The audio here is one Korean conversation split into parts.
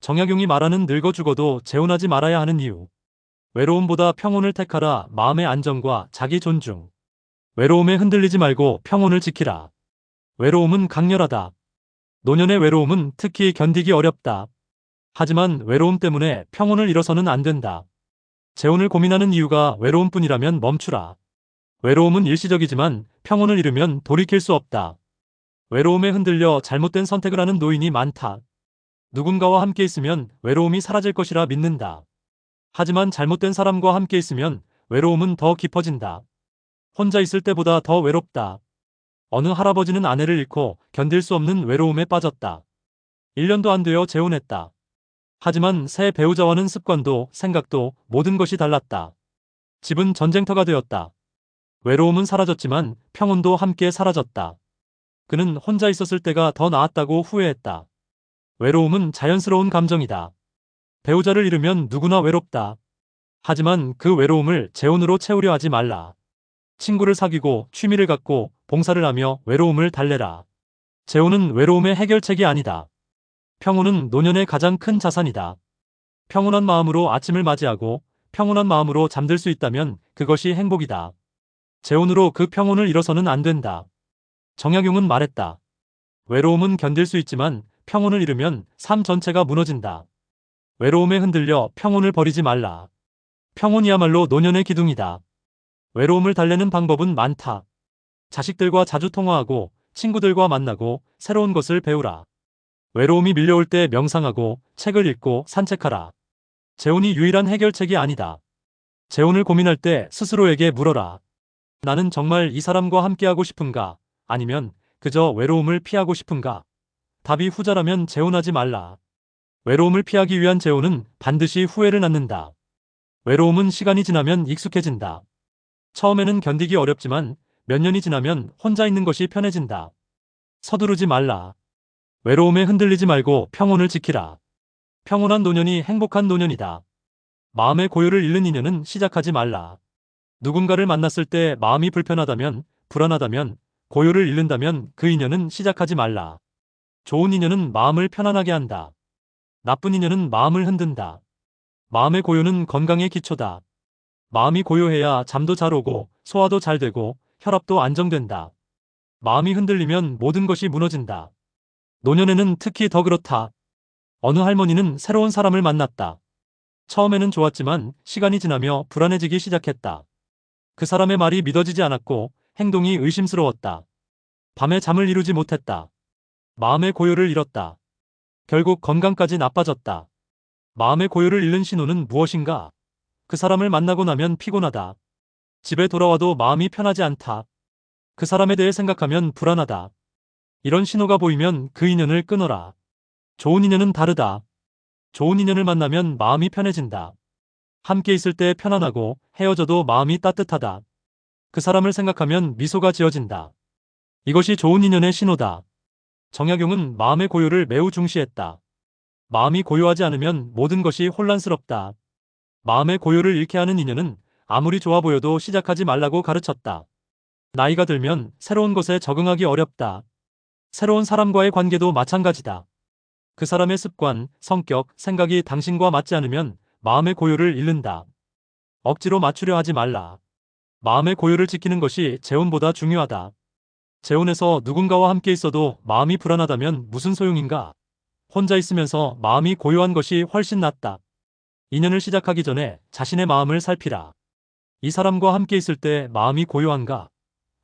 정약용이 말하는 늙어 죽어도 재혼하지 말아야 하는 이유. 외로움보다 평온을 택하라. 마음의 안정과 자기 존중. 외로움에 흔들리지 말고 평온을 지키라. 외로움은 강렬하다. 노년의 외로움은 특히 견디기 어렵다. 하지만 외로움 때문에 평온을 잃어서는 안 된다. 재혼을 고민하는 이유가 외로움뿐이라면 멈추라. 외로움은 일시적이지만 평온을 잃으면 돌이킬 수 없다. 외로움에 흔들려 잘못된 선택을 하는 노인이 많다. 누군가와 함께 있으면 외로움이 사라질 것이라 믿는다. 하지만 잘못된 사람과 함께 있으면 외로움은 더 깊어진다. 혼자 있을 때보다 더 외롭다. 어느 할아버지는 아내를 잃고 견딜 수 없는 외로움에 빠졌다. 1년도 안 되어 재혼했다. 하지만 새 배우자와는 습관도 생각도 모든 것이 달랐다. 집은 전쟁터가 되었다. 외로움은 사라졌지만 평온도 함께 사라졌다. 그는 혼자 있었을 때가 더 나았다고 후회했다. 외로움은 자연스러운 감정이다. 배우자를 잃으면 누구나 외롭다. 하지만 그 외로움을 재혼으로 채우려 하지 말라. 친구를 사귀고 취미를 갖고 봉사를 하며 외로움을 달래라. 재혼은 외로움의 해결책이 아니다. 평온은 노년의 가장 큰 자산이다. 평온한 마음으로 아침을 맞이하고 평온한 마음으로 잠들 수 있다면 그것이 행복이다. 재혼으로 그 평온을 잃어서는 안 된다. 정약용은 말했다. 외로움은 견딜 수 있지만 평온을 잃으면 삶 전체가 무너진다. 외로움에 흔들려 평온을 버리지 말라. 평온이야말로 노년의 기둥이다. 외로움을 달래는 방법은 많다. 자식들과 자주 통화하고 친구들과 만나고 새로운 것을 배우라. 외로움이 밀려올 때 명상하고 책을 읽고 산책하라. 재혼이 유일한 해결책이 아니다. 재혼을 고민할 때 스스로에게 물어라. 나는 정말 이 사람과 함께하고 싶은가? 아니면 그저 외로움을 피하고 싶은가? 답이 후자라면 재혼하지 말라. 외로움을 피하기 위한 재혼은 반드시 후회를 낳는다. 외로움은 시간이 지나면 익숙해진다. 처음에는 견디기 어렵지만 몇 년이 지나면 혼자 있는 것이 편해진다. 서두르지 말라. 외로움에 흔들리지 말고 평온을 지키라. 평온한 노년이 행복한 노년이다. 마음의 고요를 잃는 인연은 시작하지 말라. 누군가를 만났을 때 마음이 불편하다면, 불안하다면, 고요를 잃는다면 그 인연은 시작하지 말라. 좋은 인연은 마음을 편안하게 한다. 나쁜 인연은 마음을 흔든다. 마음의 고요는 건강의 기초다. 마음이 고요해야 잠도 잘 오고 소화도 잘 되고 혈압도 안정된다. 마음이 흔들리면 모든 것이 무너진다. 노년에는 특히 더 그렇다. 어느 할머니는 새로운 사람을 만났다. 처음에는 좋았지만 시간이 지나며 불안해지기 시작했다. 그 사람의 말이 믿어지지 않았고 행동이 의심스러웠다. 밤에 잠을 이루지 못했다. 마음의 고요를 잃었다. 결국 건강까지 나빠졌다. 마음의 고요를 잃는 신호는 무엇인가? 그 사람을 만나고 나면 피곤하다. 집에 돌아와도 마음이 편하지 않다. 그 사람에 대해 생각하면 불안하다. 이런 신호가 보이면 그 인연을 끊어라. 좋은 인연은 다르다. 좋은 인연을 만나면 마음이 편해진다. 함께 있을 때 편안하고 헤어져도 마음이 따뜻하다. 그 사람을 생각하면 미소가 지어진다. 이것이 좋은 인연의 신호다. 정약용은 마음의 고요를 매우 중시했다. 마음이 고요하지 않으면 모든 것이 혼란스럽다. 마음의 고요를 잃게 하는 인연은 아무리 좋아 보여도 시작하지 말라고 가르쳤다. 나이가 들면 새로운 것에 적응하기 어렵다. 새로운 사람과의 관계도 마찬가지다. 그 사람의 습관, 성격, 생각이 당신과 맞지 않으면 마음의 고요를 잃는다. 억지로 맞추려 하지 말라. 마음의 고요를 지키는 것이 재혼보다 중요하다. 재혼에서 누군가와 함께 있어도 마음이 불안하다면 무슨 소용인가? 혼자 있으면서 마음이 고요한 것이 훨씬 낫다. 인연을 시작하기 전에 자신의 마음을 살피라. 이 사람과 함께 있을 때 마음이 고요한가?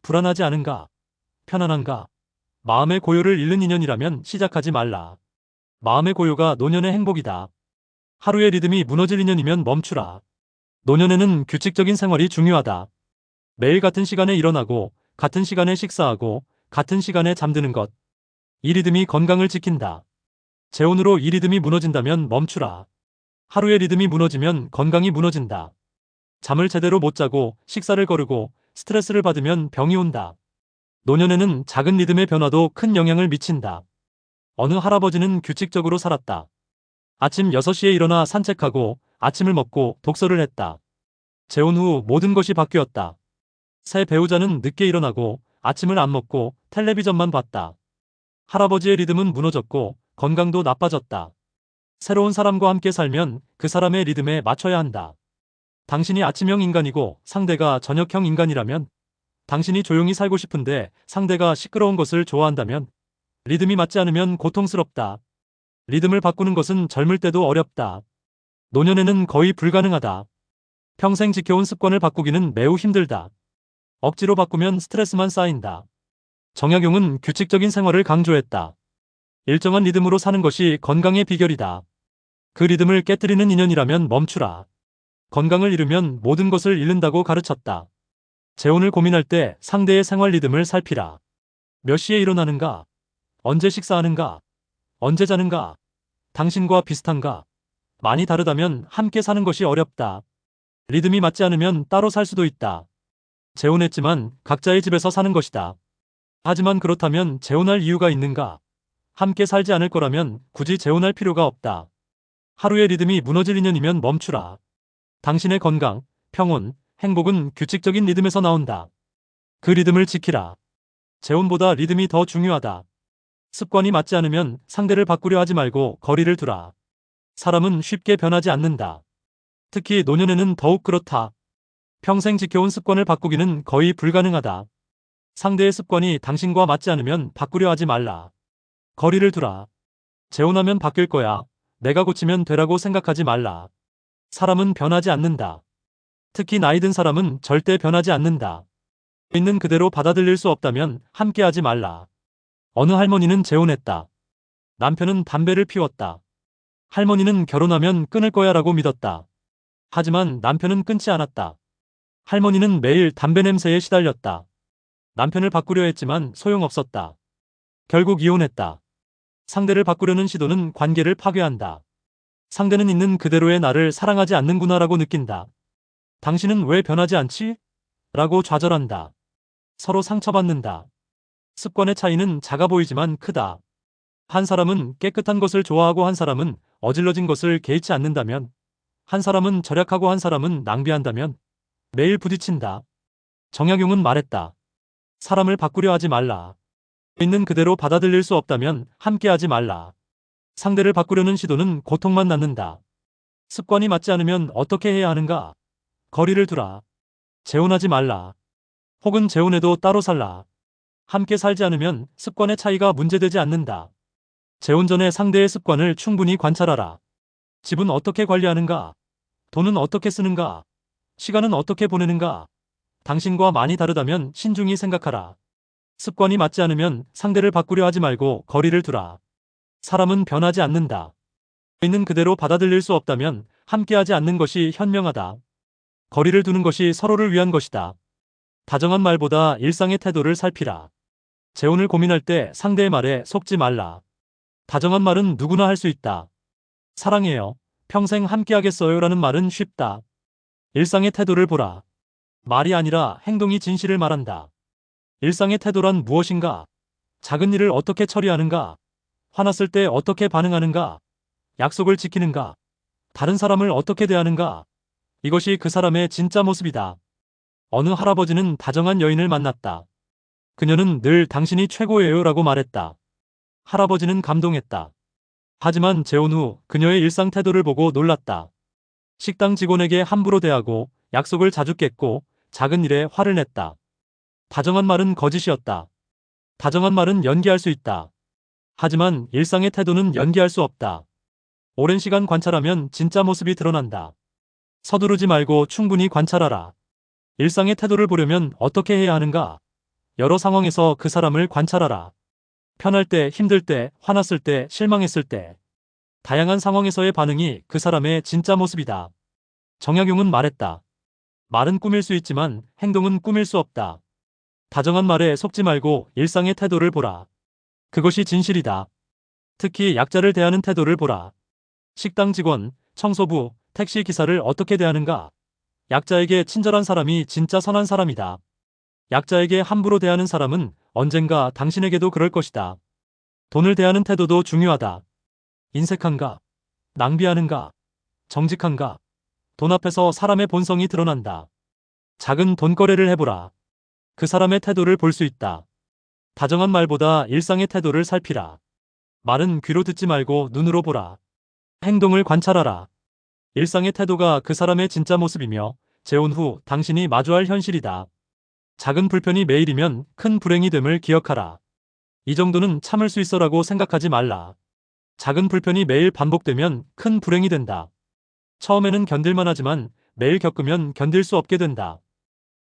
불안하지 않은가? 편안한가? 마음의 고요를 잃는 인연이라면 시작하지 말라. 마음의 고요가 노년의 행복이다. 하루의 리듬이 무너질 인연이면 멈추라. 노년에는 규칙적인 생활이 중요하다. 매일 같은 시간에 일어나고 같은 시간에 식사하고 같은 시간에 잠드는 것. 이 리듬이 건강을 지킨다. 재혼으로 이 리듬이 무너진다면 멈추라. 하루의 리듬이 무너지면 건강이 무너진다. 잠을 제대로 못 자고 식사를 거르고 스트레스를 받으면 병이 온다. 노년에는 작은 리듬의 변화도 큰 영향을 미친다. 어느 할아버지는 규칙적으로 살았다. 아침 6시에 일어나 산책하고 아침을 먹고 독서를 했다. 재혼 후 모든 것이 바뀌었다. 새 배우자는 늦게 일어나고 아침을 안 먹고 텔레비전만 봤다. 할아버지의 리듬은 무너졌고 건강도 나빠졌다. 새로운 사람과 함께 살면 그 사람의 리듬에 맞춰야 한다. 당신이 아침형 인간이고 상대가 저녁형 인간이라면, 당신이 조용히 살고 싶은데 상대가 시끄러운 것을 좋아한다면, 리듬이 맞지 않으면 고통스럽다. 리듬을 바꾸는 것은 젊을 때도 어렵다. 노년에는 거의 불가능하다. 평생 지켜온 습관을 바꾸기는 매우 힘들다. 억지로 바꾸면 스트레스만 쌓인다. 정약용은 규칙적인 생활을 강조했다. 일정한 리듬으로 사는 것이 건강의 비결이다. 그 리듬을 깨뜨리는 인연이라면 멈추라. 건강을 잃으면 모든 것을 잃는다고 가르쳤다. 재혼을 고민할 때 상대의 생활 리듬을 살피라. 몇 시에 일어나는가? 언제 식사하는가? 언제 자는가? 당신과 비슷한가? 많이 다르다면 함께 사는 것이 어렵다. 리듬이 맞지 않으면 따로 살 수도 있다. 재혼했지만 각자의 집에서 사는 것이다. 하지만 그렇다면 재혼할 이유가 있는가? 함께 살지 않을 거라면 굳이 재혼할 필요가 없다. 하루의 리듬이 무너질 인연이면 멈추라. 당신의 건강, 평온, 행복은 규칙적인 리듬에서 나온다. 그 리듬을 지키라. 재혼보다 리듬이 더 중요하다. 습관이 맞지 않으면 상대를 바꾸려 하지 말고 거리를 두라. 사람은 쉽게 변하지 않는다. 특히 노년에는 더욱 그렇다. 평생 지켜온 습관을 바꾸기는 거의 불가능하다. 상대의 습관이 당신과 맞지 않으면 바꾸려 하지 말라. 거리를 두라. 재혼하면 바뀔 거야. 내가 고치면 되라고 생각하지 말라. 사람은 변하지 않는다. 특히 나이 든 사람은 절대 변하지 않는다. 있는 그대로 받아들일 수 없다면 함께하지 말라. 어느 할머니는 재혼했다. 남편은 담배를 피웠다. 할머니는 결혼하면 끊을 거야 라고 믿었다. 하지만 남편은 끊지 않았다. 할머니는 매일 담배 냄새에 시달렸다. 남편을 바꾸려 했지만 소용없었다. 결국 이혼했다. 상대를 바꾸려는 시도는 관계를 파괴한다. 상대는 있는 그대로의 나를 사랑하지 않는구나라고 느낀다. 당신은 왜 변하지 않지? 라고 좌절한다. 서로 상처받는다. 습관의 차이는 작아 보이지만 크다. 한 사람은 깨끗한 것을 좋아하고 한 사람은 어질러진 것을 개의치 않는다면, 한 사람은 절약하고 한 사람은 낭비한다면 매일 부딪힌다. 정약용은 말했다. 사람을 바꾸려 하지 말라. 있는 그대로 받아들일 수 없다면 함께하지 말라. 상대를 바꾸려는 시도는 고통만 낳는다. 습관이 맞지 않으면 어떻게 해야 하는가? 거리를 두라. 재혼하지 말라. 혹은 재혼해도 따로 살라. 함께 살지 않으면 습관의 차이가 문제되지 않는다. 재혼 전에 상대의 습관을 충분히 관찰하라. 집은 어떻게 관리하는가? 돈은 어떻게 쓰는가? 시간은 어떻게 보내는가? 당신과 많이 다르다면 신중히 생각하라. 습관이 맞지 않으면 상대를 바꾸려 하지 말고 거리를 두라. 사람은 변하지 않는다. 있는 그대로 받아들일 수 없다면 함께하지 않는 것이 현명하다. 거리를 두는 것이 서로를 위한 것이다. 다정한 말보다 일상의 태도를 살피라. 재혼을 고민할 때 상대의 말에 속지 말라. 다정한 말은 누구나 할 수 있다. 사랑해요. 평생 함께하겠어요 라는 말은 쉽다. 일상의 태도를 보라. 말이 아니라 행동이 진실을 말한다. 일상의 태도란 무엇인가? 작은 일을 어떻게 처리하는가? 화났을 때 어떻게 반응하는가? 약속을 지키는가? 다른 사람을 어떻게 대하는가? 이것이 그 사람의 진짜 모습이다. 어느 할아버지는 다정한 여인을 만났다. 그녀는 늘 당신이 최고예요 라고 말했다. 할아버지는 감동했다. 하지만 재혼 후 그녀의 일상 태도를 보고 놀랐다. 식당 직원에게 함부로 대하고 약속을 자주 깼고 작은 일에 화를 냈다. 다정한 말은 거짓이었다. 다정한 말은 연기할 수 있다. 하지만 일상의 태도는 연기할 수 없다. 오랜 시간 관찰하면 진짜 모습이 드러난다. 서두르지 말고 충분히 관찰하라. 일상의 태도를 보려면 어떻게 해야 하는가? 여러 상황에서 그 사람을 관찰하라. 편할 때, 힘들 때, 화났을 때, 실망했을 때. 다양한 상황에서의 반응이 그 사람의 진짜 모습이다. 정약용은 말했다. 말은 꾸밀 수 있지만 행동은 꾸밀 수 없다. 다정한 말에 속지 말고 일상의 태도를 보라. 그것이 진실이다. 특히 약자를 대하는 태도를 보라. 식당 직원, 청소부, 택시 기사를 어떻게 대하는가? 약자에게 친절한 사람이 진짜 선한 사람이다. 약자에게 함부로 대하는 사람은 언젠가 당신에게도 그럴 것이다. 돈을 대하는 태도도 중요하다. 인색한가? 낭비하는가? 정직한가? 돈 앞에서 사람의 본성이 드러난다. 작은 돈거래를 해보라. 그 사람의 태도를 볼 수 있다. 다정한 말보다 일상의 태도를 살피라. 말은 귀로 듣지 말고 눈으로 보라. 행동을 관찰하라. 일상의 태도가 그 사람의 진짜 모습이며 재혼 후 당신이 마주할 현실이다. 작은 불편이 매일이면 큰 불행이 됨을 기억하라. 이 정도는 참을 수 있어라고 생각하지 말라. 작은 불편이 매일 반복되면 큰 불행이 된다. 처음에는 견딜만 하지만 매일 겪으면 견딜 수 없게 된다.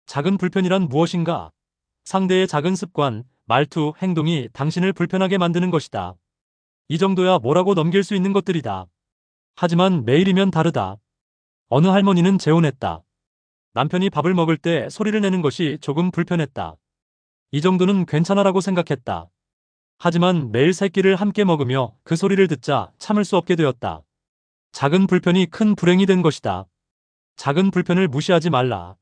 작은 불편이란 무엇인가? 상대의 작은 습관, 말투, 행동이 당신을 불편하게 만드는 것이다. 이 정도야 뭐라고 넘길 수 있는 것들이다. 하지만 매일이면 다르다. 어느 할머니는 재혼했다. 남편이 밥을 먹을 때 소리를 내는 것이 조금 불편했다. 이 정도는 괜찮아라고 생각했다. 하지만 매일 세 끼를 함께 먹으며 그 소리를 듣자 참을 수 없게 되었다. 작은 불편이 큰 불행이 된 것이다. 작은 불편을 무시하지 말라.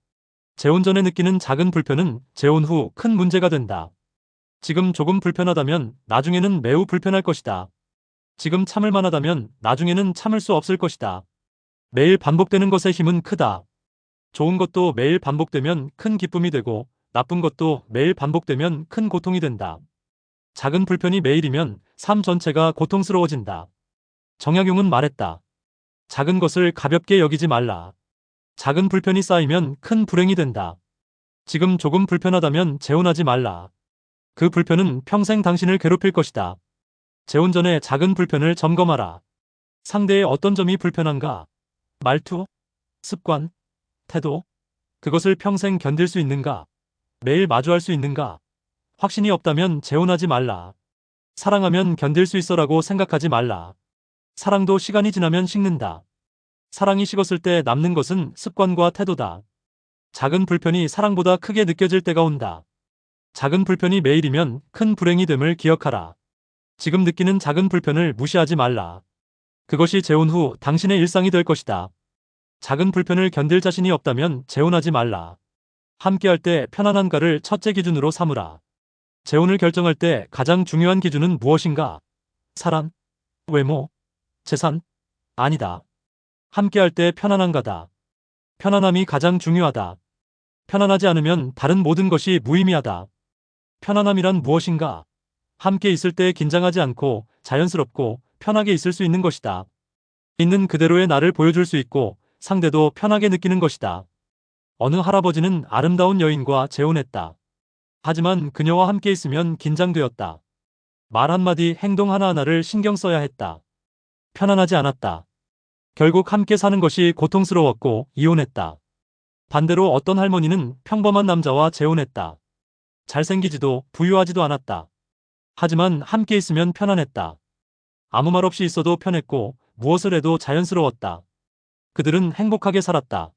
재혼 전에 느끼는 작은 불편은 재혼 후 큰 문제가 된다. 지금 조금 불편하다면 나중에는 매우 불편할 것이다. 지금 참을 만하다면 나중에는 참을 수 없을 것이다. 매일 반복되는 것의 힘은 크다. 좋은 것도 매일 반복되면 큰 기쁨이 되고 나쁜 것도 매일 반복되면 큰 고통이 된다. 작은 불편이 매일이면 삶 전체가 고통스러워진다. 정약용은 말했다. 작은 것을 가볍게 여기지 말라. 작은 불편이 쌓이면 큰 불행이 된다. 지금 조금 불편하다면 재혼하지 말라. 그 불편은 평생 당신을 괴롭힐 것이다. 재혼 전에 작은 불편을 점검하라. 상대의 어떤 점이 불편한가? 말투? 습관? 태도? 그것을 평생 견딜 수 있는가? 매일 마주할 수 있는가? 확신이 없다면 재혼하지 말라. 사랑하면 견딜 수 있어라고 생각하지 말라. 사랑도 시간이 지나면 식는다. 사랑이 식었을 때 남는 것은 습관과 태도다. 작은 불편이 사랑보다 크게 느껴질 때가 온다. 작은 불편이 매일이면 큰 불행이 됨을 기억하라. 지금 느끼는 작은 불편을 무시하지 말라. 그것이 재혼 후 당신의 일상이 될 것이다. 작은 불편을 견딜 자신이 없다면 재혼하지 말라. 함께할 때 편안한가를 첫째 기준으로 삼으라. 재혼을 결정할 때 가장 중요한 기준은 무엇인가? 사랑? 외모? 재산? 아니다. 함께할 때 편안한가다. 편안함이 가장 중요하다. 편안하지 않으면 다른 모든 것이 무의미하다. 편안함이란 무엇인가? 함께 있을 때 긴장하지 않고 자연스럽고 편하게 있을 수 있는 것이다. 있는 그대로의 나를 보여줄 수 있고 상대도 편하게 느끼는 것이다. 어느 할아버지는 아름다운 여인과 재혼했다. 하지만 그녀와 함께 있으면 긴장되었다. 말 한마디, 행동 하나하나를 신경 써야 했다. 편안하지 않았다. 결국 함께 사는 것이 고통스러웠고 이혼했다. 반대로 어떤 할머니는 평범한 남자와 재혼했다. 잘생기지도 부유하지도 않았다. 하지만 함께 있으면 편안했다. 아무 말 없이 있어도 편했고 무엇을 해도 자연스러웠다. 그들은 행복하게 살았다.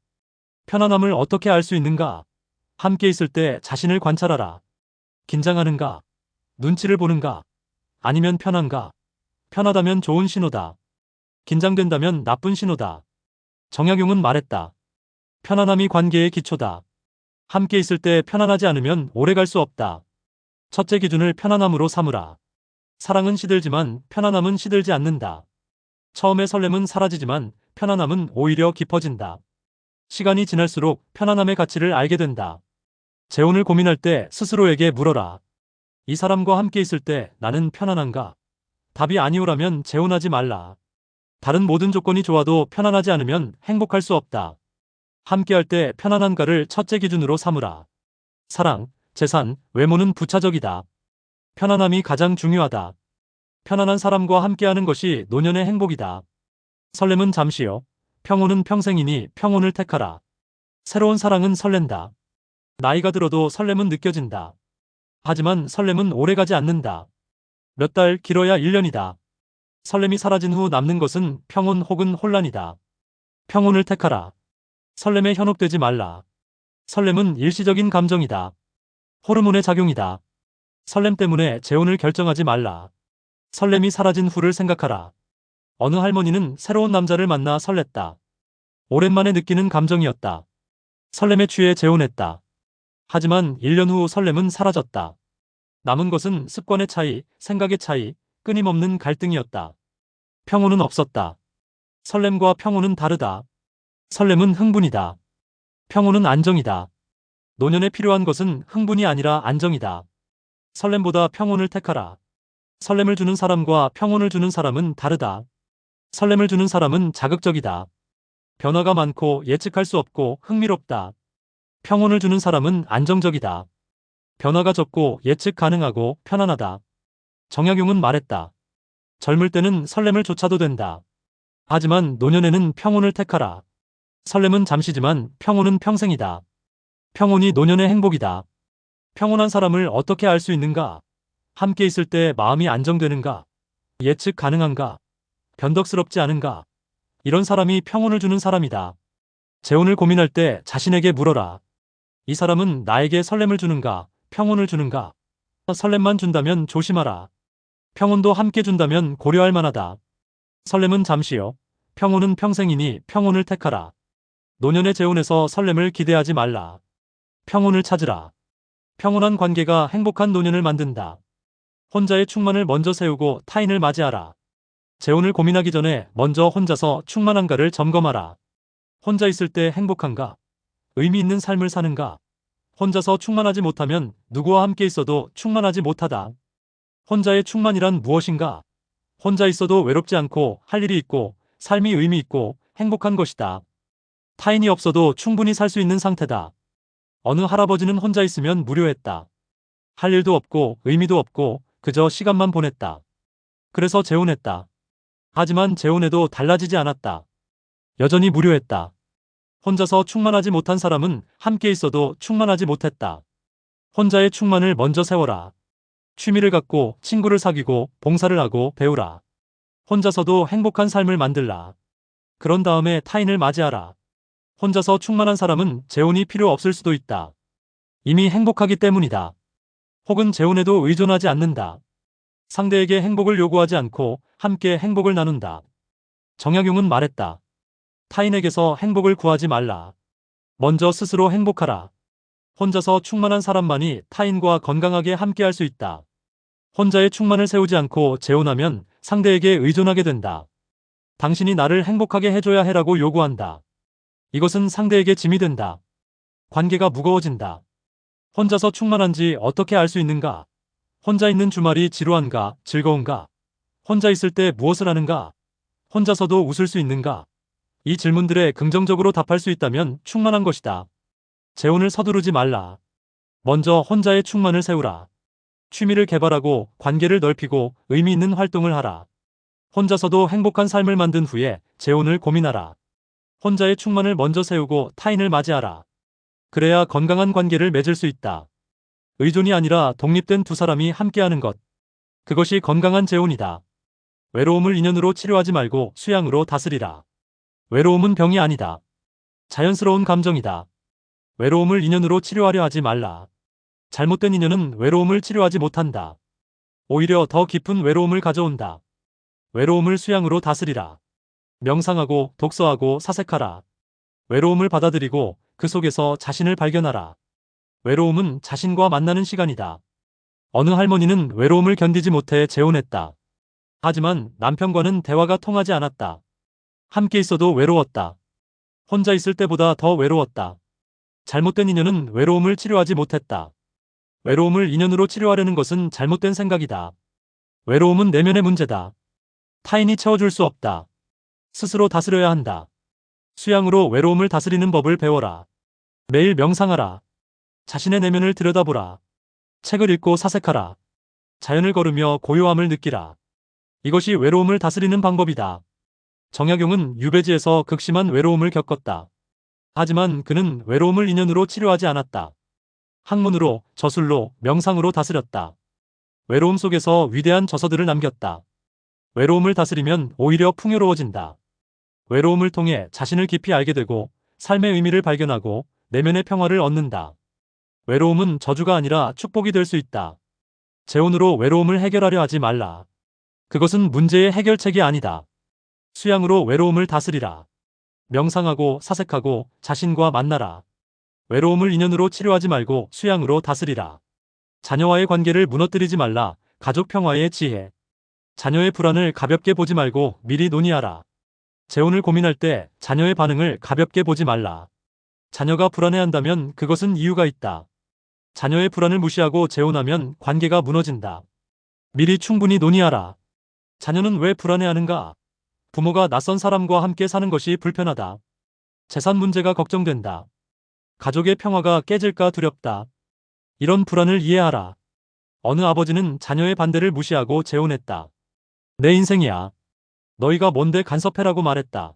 편안함을 어떻게 알 수 있는가? 함께 있을 때 자신을 관찰하라. 긴장하는가? 눈치를 보는가? 아니면 편한가? 편하다면 좋은 신호다. 긴장된다면 나쁜 신호다. 정약용은 말했다. 편안함이 관계의 기초다. 함께 있을 때 편안하지 않으면 오래 갈 수 없다. 첫째 기준을 편안함으로 삼으라. 사랑은 시들지만 편안함은 시들지 않는다. 처음에 설렘은 사라지지만 편안함은 오히려 깊어진다. 시간이 지날수록 편안함의 가치를 알게 된다. 재혼을 고민할 때 스스로에게 물어라. 이 사람과 함께 있을 때 나는 편안한가? 답이 아니오라면 재혼하지 말라. 다른 모든 조건이 좋아도 편안하지 않으면 행복할 수 없다. 함께할 때 편안한가를 첫째 기준으로 삼으라. 사랑, 재산, 외모는 부차적이다. 편안함이 가장 중요하다. 편안한 사람과 함께하는 것이 노년의 행복이다. 설렘은 잠시요. 평온은 평생이니 평온을 택하라. 새로운 사랑은 설렌다. 나이가 들어도 설렘은 느껴진다. 하지만 설렘은 오래가지 않는다. 몇 달, 길어야 1년이다. 설렘이 사라진 후 남는 것은 평온 혹은 혼란이다. 평온을 택하라. 설렘에 현혹되지 말라. 설렘은 일시적인 감정이다. 호르몬의 작용이다. 설렘 때문에 재혼을 결정하지 말라. 설렘이 사라진 후를 생각하라. 어느 할머니는 새로운 남자를 만나 설렜다. 오랜만에 느끼는 감정이었다. 설렘에 취해 재혼했다. 하지만 1년 후 설렘은 사라졌다. 남은 것은 습관의 차이, 생각의 차이, 끊임없는 갈등이었다. 평온은 없었다. 설렘과 평온은 다르다. 설렘은 흥분이다. 평온은 안정이다. 노년에 필요한 것은 흥분이 아니라 안정이다. 설렘보다 평온을 택하라. 설렘을 주는 사람과 평온을 주는 사람은 다르다. 설렘을 주는 사람은 자극적이다. 변화가 많고 예측할 수 없고 흥미롭다. 평온을 주는 사람은 안정적이다. 변화가 적고 예측 가능하고 편안하다. 정약용은 말했다. 젊을 때는 설렘을 쫓아도 된다. 하지만 노년에는 평온을 택하라. 설렘은 잠시지만 평온은 평생이다. 평온이 노년의 행복이다. 평온한 사람을 어떻게 알 수 있는가? 함께 있을 때 마음이 안정되는가? 예측 가능한가? 변덕스럽지 않은가? 이런 사람이 평온을 주는 사람이다. 재혼을 고민할 때 자신에게 물어라. 이 사람은 나에게 설렘을 주는가? 평온을 주는가? 설렘만 준다면 조심하라. 평온도 함께 준다면 고려할 만하다. 설렘은 잠시요. 평온은 평생이니 평온을 택하라. 노년의 재혼에서 설렘을 기대하지 말라. 평온을 찾으라. 평온한 관계가 행복한 노년을 만든다. 혼자의 충만을 먼저 세우고 타인을 맞이하라. 재혼을 고민하기 전에 먼저 혼자서 충만한가를 점검하라. 혼자 있을 때 행복한가? 의미 있는 삶을 사는가? 혼자서 충만하지 못하면 누구와 함께 있어도 충만하지 못하다. 혼자의 충만이란 무엇인가? 혼자 있어도 외롭지 않고 할 일이 있고 삶이 의미 있고 행복한 것이다. 타인이 없어도 충분히 살 수 있는 상태다. 어느 할아버지는 혼자 있으면 무료했다. 할 일도 없고 의미도 없고 그저 시간만 보냈다. 그래서 재혼했다. 하지만 재혼해도 달라지지 않았다. 여전히 무료했다. 혼자서 충만하지 못한 사람은 함께 있어도 충만하지 못했다. 혼자의 충만을 먼저 세워라. 취미를 갖고 친구를 사귀고 봉사를 하고 배우라. 혼자서도 행복한 삶을 만들라. 그런 다음에 타인을 맞이하라. 혼자서 충만한 사람은 재혼이 필요 없을 수도 있다. 이미 행복하기 때문이다. 혹은 재혼에도 의존하지 않는다. 상대에게 행복을 요구하지 않고 함께 행복을 나눈다. 정약용은 말했다. 타인에게서 행복을 구하지 말라. 먼저 스스로 행복하라. 혼자서 충만한 사람만이 타인과 건강하게 함께할 수 있다. 혼자의 충만을 세우지 않고 재혼하면 상대에게 의존하게 된다. 당신이 나를 행복하게 해줘야 해라고 요구한다. 이것은 상대에게 짐이 된다. 관계가 무거워진다. 혼자서 충만한지 어떻게 알 수 있는가? 혼자 있는 주말이 지루한가, 즐거운가? 혼자 있을 때 무엇을 하는가? 혼자서도 웃을 수 있는가? 이 질문들에 긍정적으로 답할 수 있다면 충만한 것이다. 재혼을 서두르지 말라. 먼저 혼자의 충만을 세우라. 취미를 개발하고 관계를 넓히고 의미 있는 활동을 하라. 혼자서도 행복한 삶을 만든 후에 재혼을 고민하라. 혼자의 충만을 먼저 세우고 타인을 맞이하라. 그래야 건강한 관계를 맺을 수 있다. 의존이 아니라 독립된 두 사람이 함께하는 것. 그것이 건강한 재혼이다. 외로움을 인연으로 치료하지 말고 수양으로 다스리라. 외로움은 병이 아니다. 자연스러운 감정이다. 외로움을 인연으로 치료하려 하지 말라. 잘못된 인연은 외로움을 치료하지 못한다. 오히려 더 깊은 외로움을 가져온다. 외로움을 수양으로 다스리라. 명상하고 독서하고 사색하라. 외로움을 받아들이고 그 속에서 자신을 발견하라. 외로움은 자신과 만나는 시간이다. 어느 할머니는 외로움을 견디지 못해 재혼했다. 하지만 남편과는 대화가 통하지 않았다. 함께 있어도 외로웠다. 혼자 있을 때보다 더 외로웠다. 잘못된 인연은 외로움을 치료하지 못했다. 외로움을 인연으로 치료하려는 것은 잘못된 생각이다. 외로움은 내면의 문제다. 타인이 채워줄 수 없다. 스스로 다스려야 한다. 수양으로 외로움을 다스리는 법을 배워라. 매일 명상하라. 자신의 내면을 들여다보라. 책을 읽고 사색하라. 자연을 걸으며 고요함을 느끼라. 이것이 외로움을 다스리는 방법이다. 정약용은 유배지에서 극심한 외로움을 겪었다. 하지만 그는 외로움을 인연으로 치료하지 않았다. 학문으로, 저술로, 명상으로 다스렸다. 외로움 속에서 위대한 저서들을 남겼다. 외로움을 다스리면 오히려 풍요로워진다. 외로움을 통해 자신을 깊이 알게 되고 삶의 의미를 발견하고 내면의 평화를 얻는다. 외로움은 저주가 아니라 축복이 될 수 있다. 재혼으로 외로움을 해결하려 하지 말라. 그것은 문제의 해결책이 아니다. 수양으로 외로움을 다스리라. 명상하고 사색하고 자신과 만나라. 외로움을 인연으로 치료하지 말고 수양으로 다스리라. 자녀와의 관계를 무너뜨리지 말라. 가족 평화의 지혜. 자녀의 불안을 가볍게 보지 말고 미리 논의하라. 재혼을 고민할 때 자녀의 반응을 가볍게 보지 말라. 자녀가 불안해한다면 그것은 이유가 있다. 자녀의 불안을 무시하고 재혼하면 관계가 무너진다. 미리 충분히 논의하라. 자녀는 왜 불안해하는가? 부모가 낯선 사람과 함께 사는 것이 불편하다. 재산 문제가 걱정된다. 가족의 평화가 깨질까 두렵다. 이런 불안을 이해하라. 어느 아버지는 자녀의 반대를 무시하고 재혼했다. 내 인생이야. 너희가 뭔데 간섭해라고 말했다.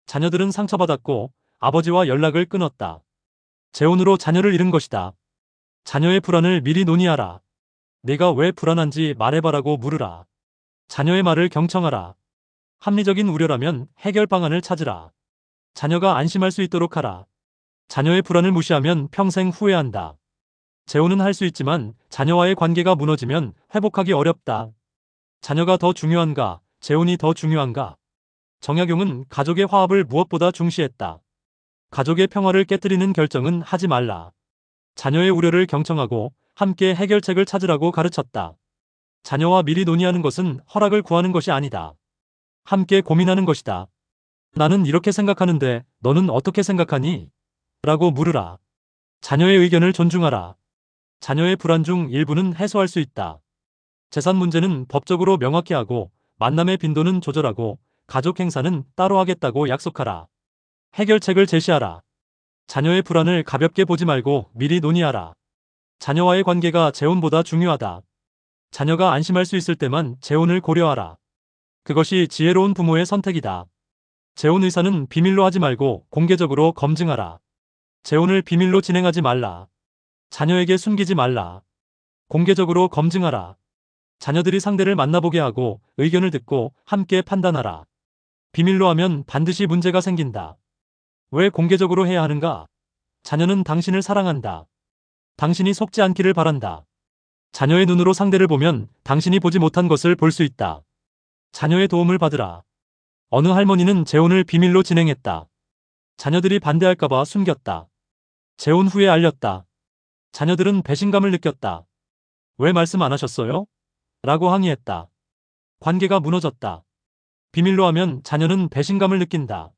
자녀들은 상처받았고 아버지와 연락을 끊었다. 재혼으로 자녀를 잃은 것이다. 자녀의 불안을 미리 논의하라. 내가 왜 불안한지 말해봐라고 물으라. 자녀의 말을 경청하라. 합리적인 우려라면 해결 방안을 찾으라. 자녀가 안심할 수 있도록 하라. 자녀의 불안을 무시하면 평생 후회한다. 재혼은 할 수 있지만 자녀와의 관계가 무너지면 회복하기 어렵다. 자녀가 더 중요한가? 재혼이 더 중요한가? 정약용은 가족의 화합을 무엇보다 중시했다. 가족의 평화를 깨뜨리는 결정은 하지 말라. 자녀의 우려를 경청하고 함께 해결책을 찾으라고 가르쳤다. 자녀와 미리 논의하는 것은 허락을 구하는 것이 아니다. 함께 고민하는 것이다. 나는 이렇게 생각하는데 너는 어떻게 생각하니? 라고 물으라. 자녀의 의견을 존중하라. 자녀의 불안 중 일부는 해소할 수 있다. 재산 문제는 법적으로 명확히 하고 만남의 빈도는 조절하고 가족 행사는 따로 하겠다고 약속하라. 해결책을 제시하라. 자녀의 불안을 가볍게 보지 말고 미리 논의하라. 자녀와의 관계가 재혼보다 중요하다. 자녀가 안심할 수 있을 때만 재혼을 고려하라. 그것이 지혜로운 부모의 선택이다. 재혼 의사는 비밀로 하지 말고 공개적으로 검증하라. 재혼을 비밀로 진행하지 말라. 자녀에게 숨기지 말라. 공개적으로 검증하라. 자녀들이 상대를 만나보게 하고 의견을 듣고 함께 판단하라. 비밀로 하면 반드시 문제가 생긴다. 왜 공개적으로 해야 하는가? 자녀는 당신을 사랑한다. 당신이 속지 않기를 바란다. 자녀의 눈으로 상대를 보면 당신이 보지 못한 것을 볼 수 있다. 자녀의 도움을 받으라. 어느 할머니는 재혼을 비밀로 진행했다. 자녀들이 반대할까봐 숨겼다. 재혼 후에 알렸다. 자녀들은 배신감을 느꼈다. 왜 말씀 안 하셨어요? 라고 항의했다. 관계가 무너졌다. 비밀로 하면 자녀는 배신감을 느낀다.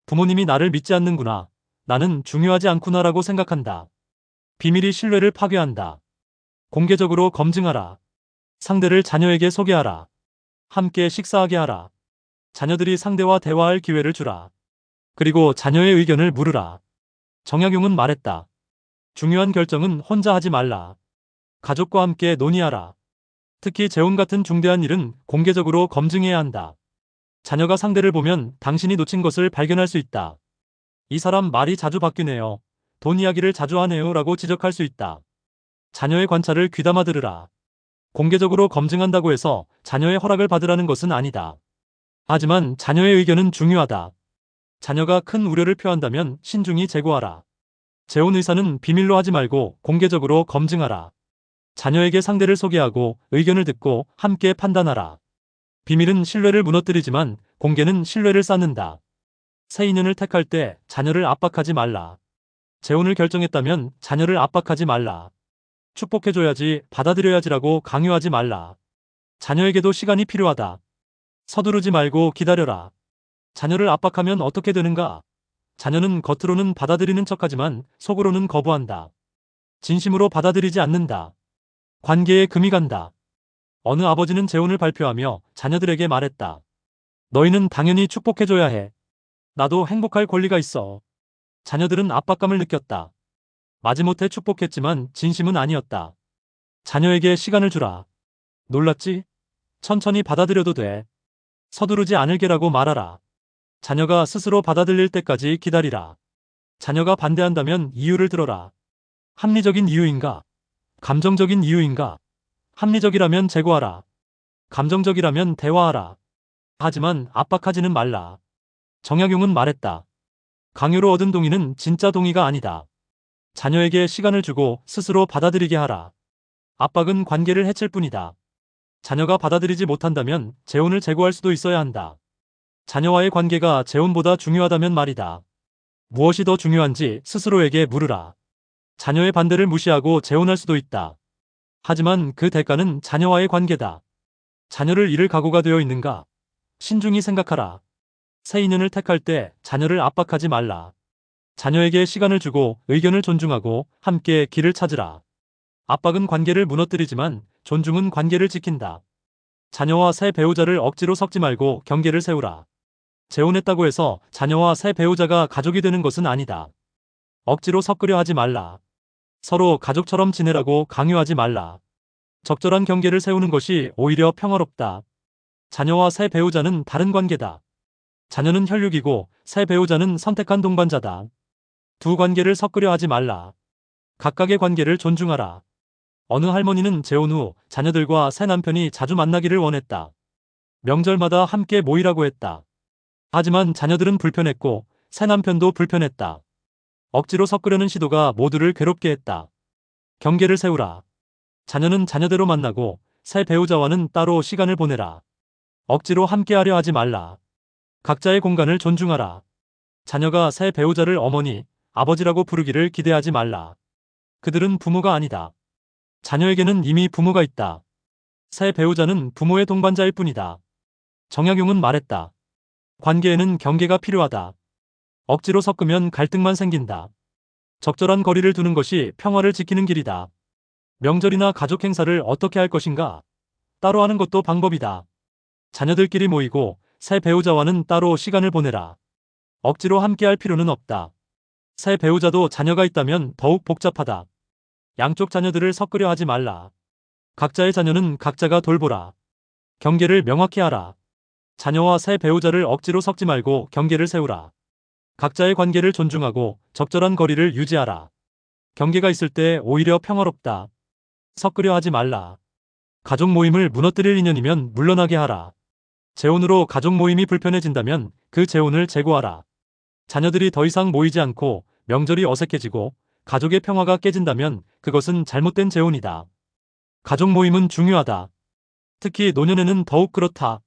부모님이 나를 믿지 않는구나. 나는 중요하지 않구나라고 생각한다. 비밀이 신뢰를 파괴한다. 공개적으로 검증하라. 상대를 자녀에게 소개하라. 함께 식사하게 하라. 자녀들이 상대와 대화할 기회를 주라. 그리고 자녀의 의견을 물으라. 정약용은 말했다. 중요한 결정은 혼자 하지 말라. 가족과 함께 논의하라. 특히 재혼 같은 중대한 일은 공개적으로 검증해야 한다. 자녀가 상대를 보면 당신이 놓친 것을 발견할 수 있다. 이 사람 말이 자주 바뀌네요. 돈 이야기를 자주 하네요. 라고 지적할 수 있다. 자녀의 관찰을 귀담아 들으라. 공개적으로 검증한다고 해서 자녀의 허락을 받으라는 것은 아니다. 하지만 자녀의 의견은 중요하다. 자녀가 큰 우려를 표한다면 신중히 재고하라. 재혼 의사는 비밀로 하지 말고 공개적으로 검증하라. 자녀에게 상대를 소개하고 의견을 듣고 함께 판단하라. 비밀은 신뢰를 무너뜨리지만 공개는 신뢰를 쌓는다. 새 인연을 택할 때 자녀를 압박하지 말라. 재혼을 결정했다면 자녀를 압박하지 말라. 축복해줘야지, 받아들여야지라고 강요하지 말라. 자녀에게도 시간이 필요하다. 서두르지 말고 기다려라. 자녀를 압박하면 어떻게 되는가? 자녀는 겉으로는 받아들이는 척하지만 속으로는 거부한다. 진심으로 받아들이지 않는다. 관계에 금이 간다. 어느 아버지는 재혼을 발표하며 자녀들에게 말했다. 너희는 당연히 축복해줘야 해. 나도 행복할 권리가 있어. 자녀들은 압박감을 느꼈다. 마지못해 축복했지만 진심은 아니었다. 자녀에게 시간을 주라. 놀랐지? 천천히 받아들여도 돼. 서두르지 않을게라고 말하라. 자녀가 스스로 받아들일 때까지 기다리라. 자녀가 반대한다면 이유를 들어라. 합리적인 이유인가? 감정적인 이유인가? 합리적이라면 재고하라. 감정적이라면 대화하라. 하지만 압박하지는 말라. 정약용은 말했다. 강요로 얻은 동의는 진짜 동의가 아니다. 자녀에게 시간을 주고 스스로 받아들이게 하라. 압박은 관계를 해칠 뿐이다. 자녀가 받아들이지 못한다면 재혼을 재고할 수도 있어야 한다. 자녀와의 관계가 재혼보다 중요하다면 말이다. 무엇이 더 중요한지 스스로에게 물으라. 자녀의 반대를 무시하고 재혼할 수도 있다. 하지만 그 대가는 자녀와의 관계다. 자녀를 잃을 각오가 되어 있는가? 신중히 생각하라. 새 인연을 택할 때 자녀를 압박하지 말라. 자녀에게 시간을 주고 의견을 존중하고 함께 길을 찾으라. 압박은 관계를 무너뜨리지만 존중은 관계를 지킨다. 자녀와 새 배우자를 억지로 섞지 말고 경계를 세우라. 재혼했다고 해서 자녀와 새 배우자가 가족이 되는 것은 아니다. 억지로 섞으려 하지 말라. 서로 가족처럼 지내라고 강요하지 말라. 적절한 경계를 세우는 것이 오히려 평화롭다. 자녀와 새 배우자는 다른 관계다. 자녀는 혈육이고 새 배우자는 선택한 동반자다. 두 관계를 섞으려 하지 말라. 각각의 관계를 존중하라. 어느 할머니는 재혼 후 자녀들과 새 남편이 자주 만나기를 원했다. 명절마다 함께 모이라고 했다. 하지만 자녀들은 불편했고 새 남편도 불편했다. 억지로 섞으려는 시도가 모두를 괴롭게 했다. 경계를 세우라. 자녀는 자녀대로 만나고 새 배우자와는 따로 시간을 보내라. 억지로 함께하려 하지 말라. 각자의 공간을 존중하라. 자녀가 새 배우자를 어머니, 아버지라고 부르기를 기대하지 말라. 그들은 부모가 아니다. 자녀에게는 이미 부모가 있다. 새 배우자는 부모의 동반자일 뿐이다. 정약용은 말했다. 관계에는 경계가 필요하다. 억지로 섞으면 갈등만 생긴다. 적절한 거리를 두는 것이 평화를 지키는 길이다. 명절이나 가족 행사를 어떻게 할 것인가? 따로 하는 것도 방법이다. 자녀들끼리 모이고 새 배우자와는 따로 시간을 보내라. 억지로 함께할 필요는 없다. 새 배우자도 자녀가 있다면 더욱 복잡하다. 양쪽 자녀들을 섞으려 하지 말라. 각자의 자녀는 각자가 돌보라. 경계를 명확히 하라. 자녀와 새 배우자를 억지로 섞지 말고 경계를 세우라. 각자의 관계를 존중하고 적절한 거리를 유지하라. 경계가 있을 때 오히려 평화롭다. 섞으려 하지 말라. 가족 모임을 무너뜨릴 인연이면 물러나게 하라. 재혼으로 가족 모임이 불편해진다면 그 재혼을 재고하라. 자녀들이 더 이상 모이지 않고 명절이 어색해지고 가족의 평화가 깨진다면 그것은 잘못된 재혼이다. 가족 모임은 중요하다. 특히 노년에는 더욱 그렇다.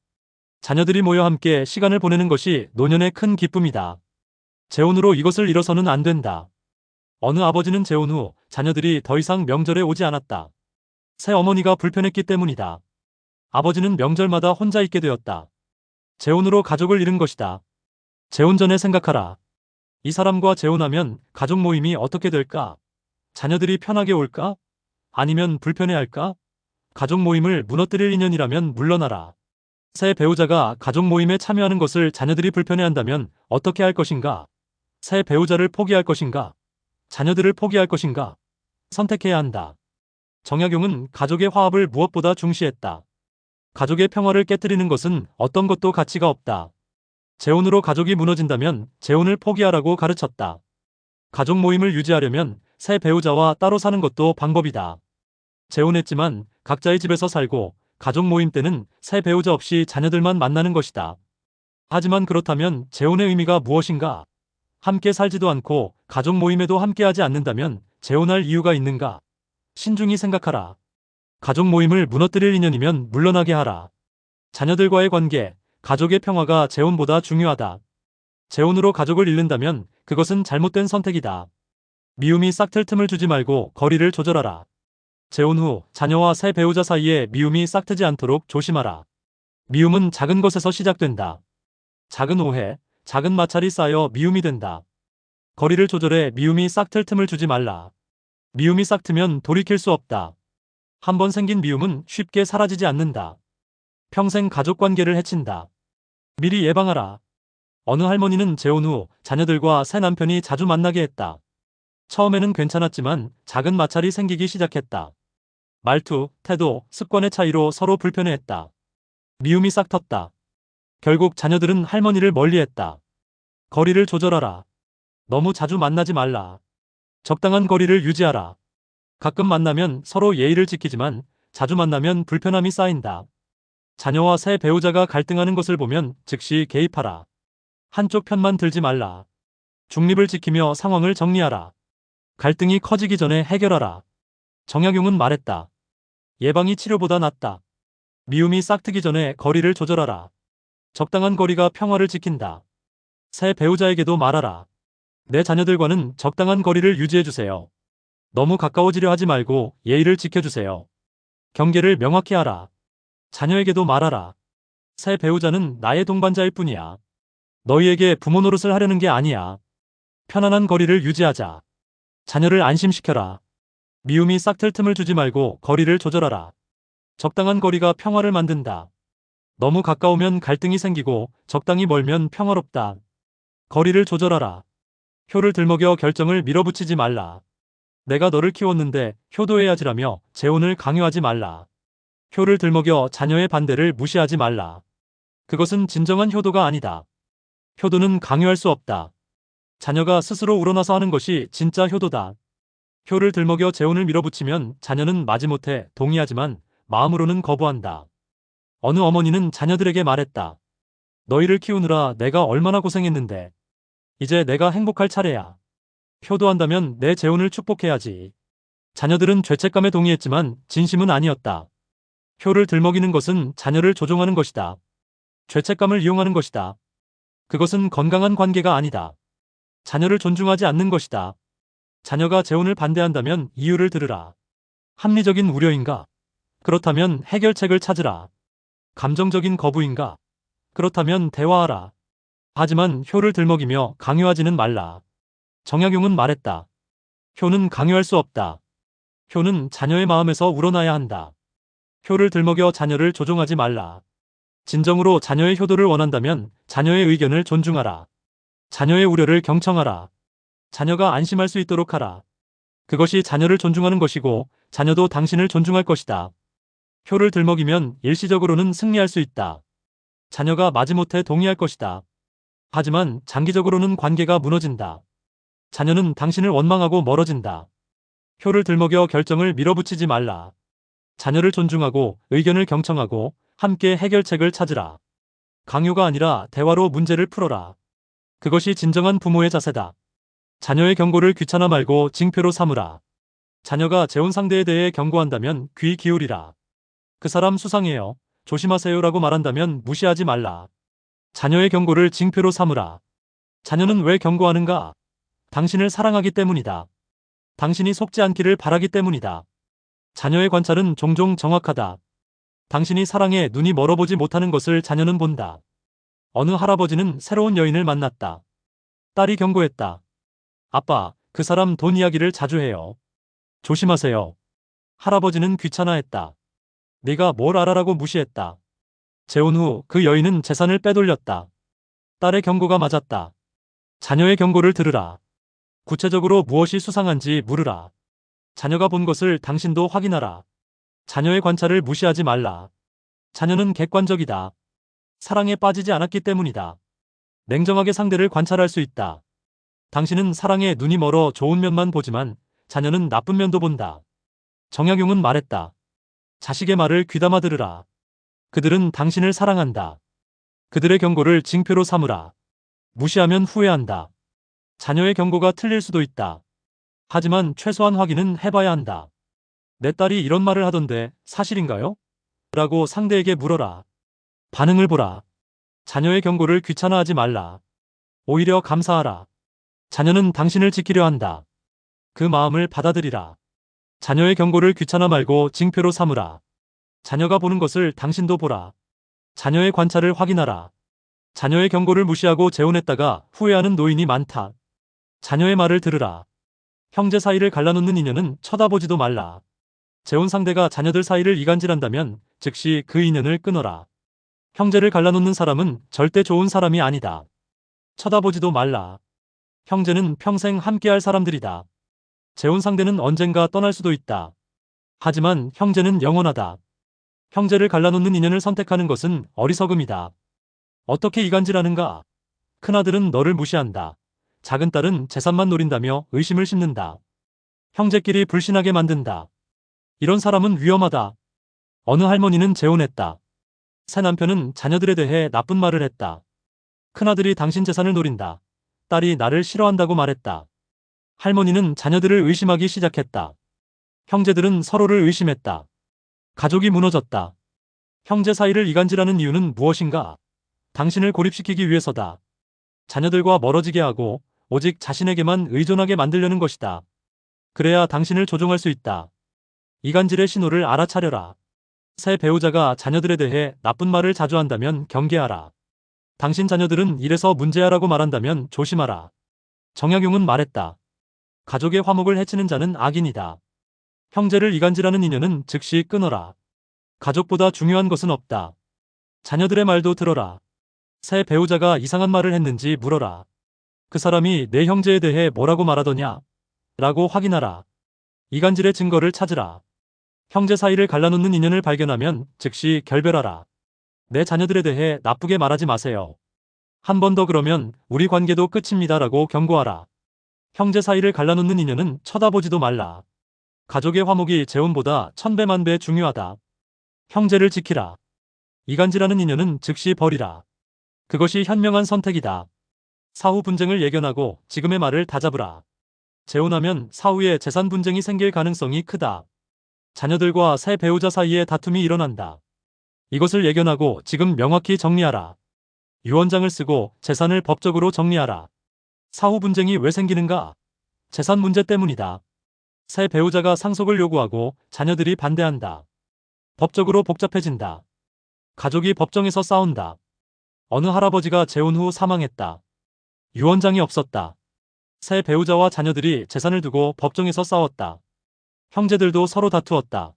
자녀들이 모여 함께 시간을 보내는 것이 노년의 큰 기쁨이다. 재혼으로 이것을 잃어서는 안 된다. 어느 아버지는 재혼 후 자녀들이 더 이상 명절에 오지 않았다. 새 어머니가 불편했기 때문이다. 아버지는 명절마다 혼자 있게 되었다. 재혼으로 가족을 잃은 것이다. 재혼 전에 생각하라. 이 사람과 재혼하면 가족 모임이 어떻게 될까? 자녀들이 편하게 올까? 아니면 불편해할까? 가족 모임을 무너뜨릴 인연이라면 물러나라. 새 배우자가 가족 모임에 참여하는 것을 자녀들이 불편해한다면 어떻게 할 것인가? 새 배우자를 포기할 것인가? 자녀들을 포기할 것인가? 선택해야 한다. 정약용은 가족의 화합을 무엇보다 중시했다. 가족의 평화를 깨뜨리는 것은 어떤 것도 가치가 없다. 재혼으로 가족이 무너진다면 재혼을 포기하라고 가르쳤다. 가족 모임을 유지하려면 새 배우자와 따로 사는 것도 방법이다. 재혼했지만 각자의 집에서 살고 가족 모임 때는 새 배우자 없이 자녀들만 만나는 것이다. 하지만 그렇다면 재혼의 의미가 무엇인가? 함께 살지도 않고 가족 모임에도 함께하지 않는다면 재혼할 이유가 있는가? 신중히 생각하라. 가족 모임을 무너뜨릴 인연이면 물러나게 하라. 자녀들과의 관계, 가족의 평화가 재혼보다 중요하다. 재혼으로 가족을 잃는다면 그것은 잘못된 선택이다. 미움이 싹틀 틈을 주지 말고 거리를 조절하라. 재혼 후 자녀와 새 배우자 사이에 미움이 싹트지 않도록 조심하라. 미움은 작은 것에서 시작된다. 작은 오해, 작은 마찰이 쌓여 미움이 된다. 거리를 조절해 미움이 싹틀 틈을 주지 말라. 미움이 싹트면 돌이킬 수 없다. 한번 생긴 미움은 쉽게 사라지지 않는다. 평생 가족 관계를 해친다. 미리 예방하라. 어느 할머니는 재혼 후 자녀들과 새 남편이 자주 만나게 했다. 처음에는 괜찮았지만 작은 마찰이 생기기 시작했다. 말투, 태도, 습관의 차이로 서로 불편해했다. 미움이 싹텄다. 결국 자녀들은 할머니를 멀리했다. 거리를 조절하라. 너무 자주 만나지 말라. 적당한 거리를 유지하라. 가끔 만나면 서로 예의를 지키지만 자주 만나면 불편함이 쌓인다. 자녀와 새 배우자가 갈등하는 것을 보면 즉시 개입하라. 한쪽 편만 들지 말라. 중립을 지키며 상황을 정리하라. 갈등이 커지기 전에 해결하라. 정약용은 말했다. 예방이 치료보다 낫다. 미움이 싹트기 전에 거리를 조절하라. 적당한 거리가 평화를 지킨다. 새 배우자에게도 말하라. 내 자녀들과는 적당한 거리를 유지해주세요. 너무 가까워지려 하지 말고 예의를 지켜주세요. 경계를 명확히 하라. 자녀에게도 말하라. 새 배우자는 나의 동반자일 뿐이야. 너희에게 부모 노릇을 하려는 게 아니야. 편안한 거리를 유지하자. 자녀를 안심시켜라. 미움이 싹틀 틈을 주지 말고 거리를 조절하라. 적당한 거리가 평화를 만든다. 너무 가까우면 갈등이 생기고 적당히 멀면 평화롭다. 거리를 조절하라. 효를 들먹여 결정을 밀어붙이지 말라. 내가 너를 키웠는데 효도해야지라며 재혼을 강요하지 말라. 효를 들먹여 자녀의 반대를 무시하지 말라. 그것은 진정한 효도가 아니다. 효도는 강요할 수 없다. 자녀가 스스로 우러나서 하는 것이 진짜 효도다. 효를 들먹여 재혼을 밀어붙이면 자녀는 마지못해 동의하지만 마음으로는 거부한다. 어느 어머니는 자녀들에게 말했다. 너희를 키우느라 내가 얼마나 고생했는데 이제 내가 행복할 차례야. 효도한다면 내 재혼을 축복해야지. 자녀들은 죄책감에 동의했지만 진심은 아니었다. 효를 들먹이는 것은 자녀를 조종하는 것이다. 죄책감을 이용하는 것이다. 그것은 건강한 관계가 아니다. 자녀를 존중하지 않는 것이다. 자녀가 재혼을 반대한다면 이유를 들으라. 합리적인 우려인가? 그렇다면 해결책을 찾으라. 감정적인 거부인가? 그렇다면 대화하라. 하지만 효를 들먹이며 강요하지는 말라. 정약용은 말했다. 효는 강요할 수 없다. 효는 자녀의 마음에서 우러나야 한다. 효를 들먹여 자녀를 조종하지 말라. 진정으로 자녀의 효도를 원한다면 자녀의 의견을 존중하라. 자녀의 우려를 경청하라. 자녀가 안심할 수 있도록 하라. 그것이 자녀를 존중하는 것이고 자녀도 당신을 존중할 것이다. 효를 들먹이면 일시적으로는 승리할 수 있다. 자녀가 마지못해 동의할 것이다. 하지만 장기적으로는 관계가 무너진다. 자녀는 당신을 원망하고 멀어진다. 효를 들먹여 결정을 밀어붙이지 말라. 자녀를 존중하고 의견을 경청하고 함께 해결책을 찾으라. 강요가 아니라 대화로 문제를 풀어라. 그것이 진정한 부모의 자세다. 자녀의 경고를 귀찮아 말고 징표로 삼으라. 자녀가 재혼 상대에 대해 경고한다면 귀 기울이라. 그 사람 수상해요. 조심하세요라고 말한다면 무시하지 말라. 자녀의 경고를 징표로 삼으라. 자녀는 왜 경고하는가? 당신을 사랑하기 때문이다. 당신이 속지 않기를 바라기 때문이다. 자녀의 관찰은 종종 정확하다. 당신이 사랑에 눈이 멀어보지 못하는 것을 자녀는 본다. 어느 할아버지는 새로운 여인을 만났다. 딸이 경고했다. 아빠, 그 사람 돈 이야기를 자주 해요. 조심하세요. 할아버지는 귀찮아했다. 네가 뭘 알아라고 무시했다. 재혼 후 그 여인은 재산을 빼돌렸다. 딸의 경고가 맞았다. 자녀의 경고를 들으라. 구체적으로 무엇이 수상한지 물으라. 자녀가 본 것을 당신도 확인하라. 자녀의 관찰을 무시하지 말라. 자녀는 객관적이다. 사랑에 빠지지 않았기 때문이다. 냉정하게 상대를 관찰할 수 있다. 당신은 사랑에 눈이 멀어 좋은 면만 보지만 자녀는 나쁜 면도 본다. 정약용은 말했다. 자식의 말을 귀담아 들으라. 그들은 당신을 사랑한다. 그들의 경고를 징표로 삼으라. 무시하면 후회한다. 자녀의 경고가 틀릴 수도 있다. 하지만 최소한 확인은 해봐야 한다. 내 딸이 이런 말을 하던데 사실인가요? 라고 상대에게 물어라. 반응을 보라. 자녀의 경고를 귀찮아하지 말라. 오히려 감사하라. 자녀는 당신을 지키려 한다. 그 마음을 받아들이라. 자녀의 경고를 귀찮아 말고 징표로 삼으라. 자녀가 보는 것을 당신도 보라. 자녀의 관찰을 확인하라. 자녀의 경고를 무시하고 재혼했다가 후회하는 노인이 많다. 자녀의 말을 들으라. 형제 사이를 갈라놓는 인연은 쳐다보지도 말라. 재혼 상대가 자녀들 사이를 이간질한다면 즉시 그 인연을 끊어라. 형제를 갈라놓는 사람은 절대 좋은 사람이 아니다. 쳐다보지도 말라. 형제는 평생 함께할 사람들이다. 재혼 상대는 언젠가 떠날 수도 있다. 하지만 형제는 영원하다. 형제를 갈라놓는 인연을 선택하는 것은 어리석음이다. 어떻게 이간질하는가? 큰아들은 너를 무시한다. 작은 딸은 재산만 노린다며 의심을 심는다. 형제끼리 불신하게 만든다. 이런 사람은 위험하다. 어느 할머니는 재혼했다. 새 남편은 자녀들에 대해 나쁜 말을 했다. 큰아들이 당신 재산을 노린다. 딸이 나를 싫어한다고 말했다. 할머니는 자녀들을 의심하기 시작했다. 형제들은 서로를 의심했다. 가족이 무너졌다. 형제 사이를 이간질하는 이유는 무엇인가? 당신을 고립시키기 위해서다. 자녀들과 멀어지게 하고 오직 자신에게만 의존하게 만들려는 것이다. 그래야 당신을 조종할 수 있다. 이간질의 신호를 알아차려라. 새 배우자가 자녀들에 대해 나쁜 말을 자주 한다면 경계하라. 당신 자녀들은 이래서 문제야라고 말한다면 조심하라. 정약용은 말했다. 가족의 화목을 해치는 자는 악인이다. 형제를 이간질하는 인연은 즉시 끊어라. 가족보다 중요한 것은 없다. 자녀들의 말도 들어라. 새 배우자가 이상한 말을 했는지 물어라. 그 사람이 내 형제에 대해 뭐라고 말하더냐? 라고 확인하라. 이간질의 증거를 찾으라. 형제 사이를 갈라놓는 인연을 발견하면 즉시 결별하라. 내 자녀들에 대해 나쁘게 말하지 마세요. 한 번 더 그러면 우리 관계도 끝입니다. 라고 경고하라. 형제 사이를 갈라놓는 인연은 쳐다보지도 말라. 가족의 화목이 재혼보다 천배만배 중요하다. 형제를 지키라. 이간질하는 인연은 즉시 버리라. 그것이 현명한 선택이다. 사후 분쟁을 예견하고 지금의 말을 다잡으라. 재혼하면 사후에 재산 분쟁이 생길 가능성이 크다. 자녀들과 새 배우자 사이에 다툼이 일어난다. 이것을 예견하고 지금 명확히 정리하라. 유언장을 쓰고 재산을 법적으로 정리하라. 사후 분쟁이 왜 생기는가? 재산 문제 때문이다. 새 배우자가 상속을 요구하고 자녀들이 반대한다. 법적으로 복잡해진다. 가족이 법정에서 싸운다. 어느 할아버지가 재혼 후 사망했다. 유언장이 없었다. 새 배우자와 자녀들이 재산을 두고 법정에서 싸웠다. 형제들도 서로 다투었다.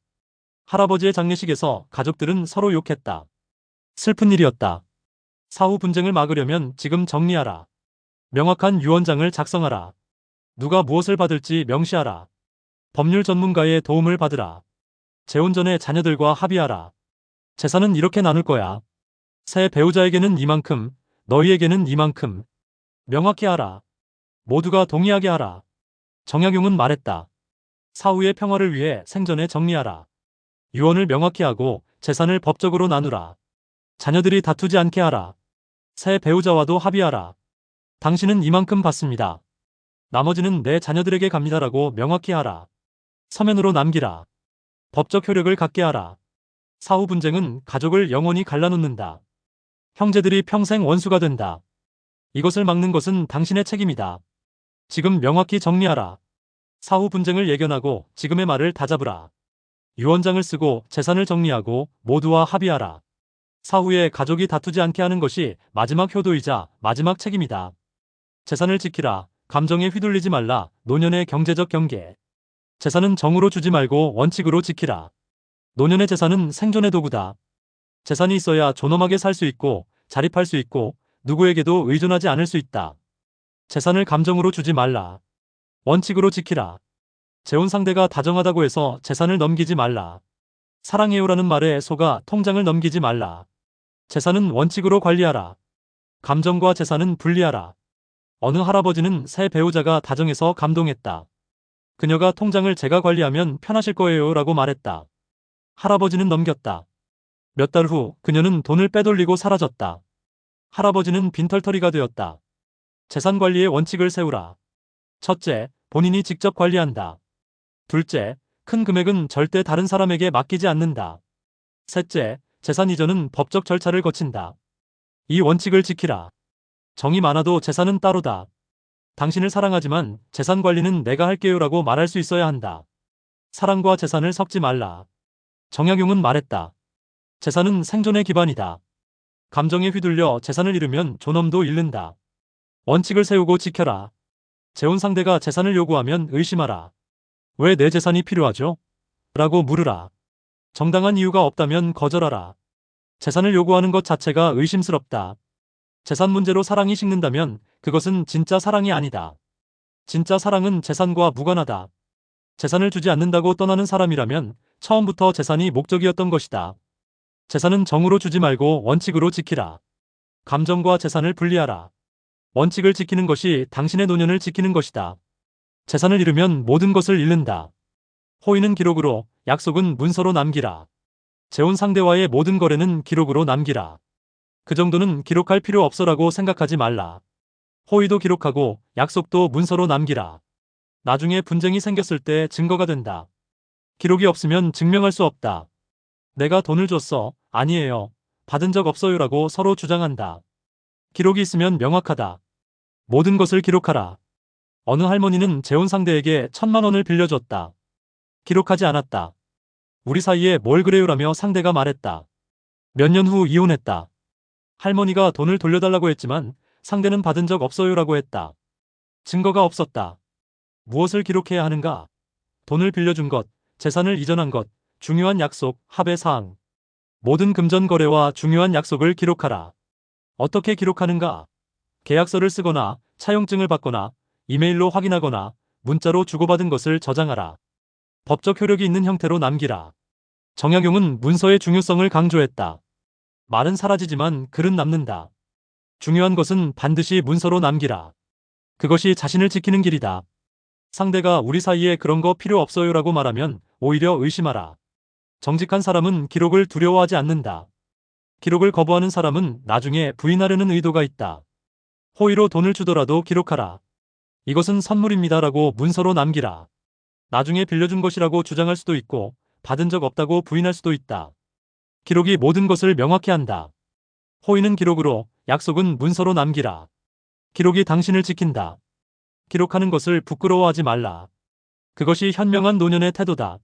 할아버지의 장례식에서 가족들은 서로 욕했다. 슬픈 일이었다. 사후 분쟁을 막으려면 지금 정리하라. 명확한 유언장을 작성하라. 누가 무엇을 받을지 명시하라. 법률 전문가의 도움을 받으라. 재혼 전에 자녀들과 합의하라. 재산은 이렇게 나눌 거야. 새 배우자에게는 이만큼, 너희에게는 이만큼. 명확히 하라. 모두가 동의하게 하라. 정약용은 말했다. 사후의 평화를 위해 생전에 정리하라. 유언을 명확히 하고 재산을 법적으로 나누라. 자녀들이 다투지 않게 하라. 새 배우자와도 합의하라. 당신은 이만큼 받습니다. 나머지는 내 자녀들에게 갑니다라고 명확히 하라. 서면으로 남기라. 법적 효력을 갖게 하라. 사후 분쟁은 가족을 영원히 갈라놓는다. 형제들이 평생 원수가 된다. 이것을 막는 것은 당신의 책임이다. 지금 명확히 정리하라. 사후 분쟁을 예견하고 지금의 말을 다잡으라. 유언장을 쓰고 재산을 정리하고 모두와 합의하라. 사후에 가족이 다투지 않게 하는 것이 마지막 효도이자 마지막 책임이다. 재산을 지키라. 감정에 휘둘리지 말라. 노년의 경제적 경계. 재산은 정으로 주지 말고 원칙으로 지키라. 노년의 재산은 생존의 도구다. 재산이 있어야 존엄하게 살 수 있고 자립할 수 있고 누구에게도 의존하지 않을 수 있다. 재산을 감정으로 주지 말라. 원칙으로 지키라. 재혼 상대가 다정하다고 해서 재산을 넘기지 말라. 사랑해요라는 말에 속아 통장을 넘기지 말라. 재산은 원칙으로 관리하라. 감정과 재산은 분리하라. 어느 할아버지는 새 배우자가 다정해서 감동했다. 그녀가 통장을 제가 관리하면 편하실 거예요 라고 말했다. 할아버지는 넘겼다. 몇 달 후 그녀는 돈을 빼돌리고 사라졌다. 할아버지는 빈털터리가 되었다. 재산 관리의 원칙을 세우라. 첫째, 본인이 직접 관리한다. 둘째, 큰 금액은 절대 다른 사람에게 맡기지 않는다. 셋째, 재산 이전은 법적 절차를 거친다. 이 원칙을 지키라. 정이 많아도 재산은 따로다. 당신을 사랑하지만 재산 관리는 내가 할게요라고 말할 수 있어야 한다. 사랑과 재산을 섞지 말라. 정약용은 말했다. 재산은 생존의 기반이다. 감정에 휘둘려 재산을 잃으면 존엄도 잃는다. 원칙을 세우고 지켜라. 재혼 상대가 재산을 요구하면 의심하라. 왜 내 재산이 필요하죠? 라고 물으라. 정당한 이유가 없다면 거절하라. 재산을 요구하는 것 자체가 의심스럽다. 재산 문제로 사랑이 식는다면 그것은 진짜 사랑이 아니다. 진짜 사랑은 재산과 무관하다. 재산을 주지 않는다고 떠나는 사람이라면 처음부터 재산이 목적이었던 것이다. 재산은 정으로 주지 말고 원칙으로 지키라. 감정과 재산을 분리하라. 원칙을 지키는 것이 당신의 노년을 지키는 것이다. 재산을 잃으면 모든 것을 잃는다. 호의는 기록으로, 약속은 문서로 남기라. 재혼 상대와의 모든 거래는 기록으로 남기라. 그 정도는 기록할 필요 없어라고 생각하지 말라. 호의도 기록하고 약속도 문서로 남기라. 나중에 분쟁이 생겼을 때 증거가 된다. 기록이 없으면 증명할 수 없다. 내가 돈을 줬어. 아니에요. 받은 적 없어요라고 서로 주장한다. 기록이 있으면 명확하다. 모든 것을 기록하라. 어느 할머니는 재혼 상대에게 1,000만 원을 빌려줬다. 기록하지 않았다. 우리 사이에 뭘 그래요라며 상대가 말했다. 몇 년 후 이혼했다. 할머니가 돈을 돌려달라고 했지만 상대는 받은 적 없어요라고 했다. 증거가 없었다. 무엇을 기록해야 하는가? 돈을 빌려준 것, 재산을 이전한 것, 중요한 약속, 합의 사항. 모든 금전 거래와 중요한 약속을 기록하라. 어떻게 기록하는가? 계약서를 쓰거나 차용증을 받거나 이메일로 확인하거나 문자로 주고받은 것을 저장하라. 법적 효력이 있는 형태로 남기라. 정약용은 문서의 중요성을 강조했다. 말은 사라지지만 글은 남는다. 중요한 것은 반드시 문서로 남기라. 그것이 자신을 지키는 길이다. 상대가 우리 사이에 그런 거 필요 없어요라고 말하면 오히려 의심하라. 정직한 사람은 기록을 두려워하지 않는다. 기록을 거부하는 사람은 나중에 부인하려는 의도가 있다. 호의로 돈을 주더라도 기록하라. 이것은 선물입니다라고 문서로 남기라. 나중에 빌려준 것이라고 주장할 수도 있고 받은 적 없다고 부인할 수도 있다. 기록이 모든 것을 명확히 한다. 호의는 기록으로, 약속은 문서로 남기라. 기록이 당신을 지킨다. 기록하는 것을 부끄러워하지 말라. 그것이 현명한 노년의 태도다.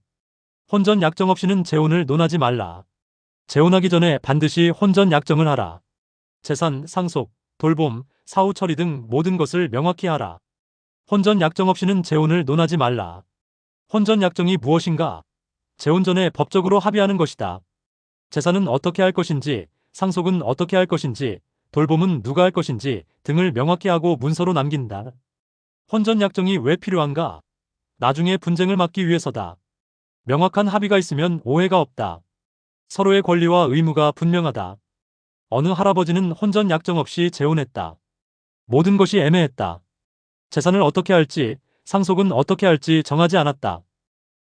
혼전 약정 없이는 재혼을 논하지 말라. 재혼하기 전에 반드시 혼전 약정을 하라. 재산, 상속, 돌봄, 사후 처리 등 모든 것을 명확히 하라. 혼전 약정 없이는 재혼을 논하지 말라. 혼전 약정이 무엇인가? 재혼 전에 법적으로 합의하는 것이다. 재산은 어떻게 할 것인지, 상속은 어떻게 할 것인지, 돌봄은 누가 할 것인지 등을 명확히 하고 문서로 남긴다. 혼전 약정이 왜 필요한가? 나중에 분쟁을 막기 위해서다. 명확한 합의가 있으면 오해가 없다. 서로의 권리와 의무가 분명하다. 어느 할아버지는 혼전 약정 없이 재혼했다. 모든 것이 애매했다. 재산을 어떻게 할지, 상속은 어떻게 할지 정하지 않았다.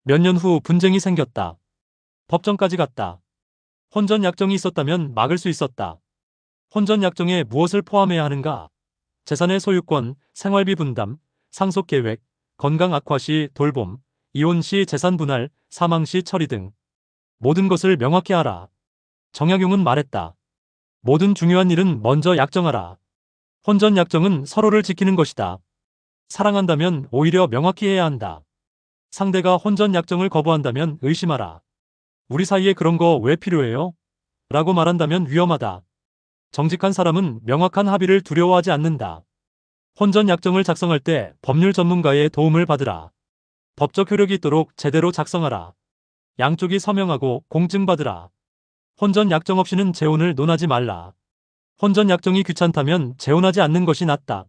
몇 년 후 분쟁이 생겼다. 법정까지 갔다. 혼전 약정이 있었다면 막을 수 있었다. 혼전 약정에 무엇을 포함해야 하는가? 재산의 소유권, 생활비 분담, 상속 계획, 건강 악화 시 돌봄, 이혼 시 재산 분할, 사망 시 처리 등 모든 것을 명확히 하라. 정약용은 말했다. 모든 중요한 일은 먼저 약정하라. 혼전 약정은 서로를 지키는 것이다. 사랑한다면 오히려 명확히 해야 한다. 상대가 혼전 약정을 거부한다면 의심하라. 우리 사이에 그런 거 왜 필요해요? 라고 말한다면 위험하다. 정직한 사람은 명확한 합의를 두려워하지 않는다. 혼전 약정을 작성할 때 법률 전문가의 도움을 받으라. 법적 효력이 있도록 제대로 작성하라. 양쪽이 서명하고 공증받으라. 혼전 약정 없이는 재혼을 논하지 말라. 혼전 약정이 귀찮다면 재혼하지 않는 것이 낫다.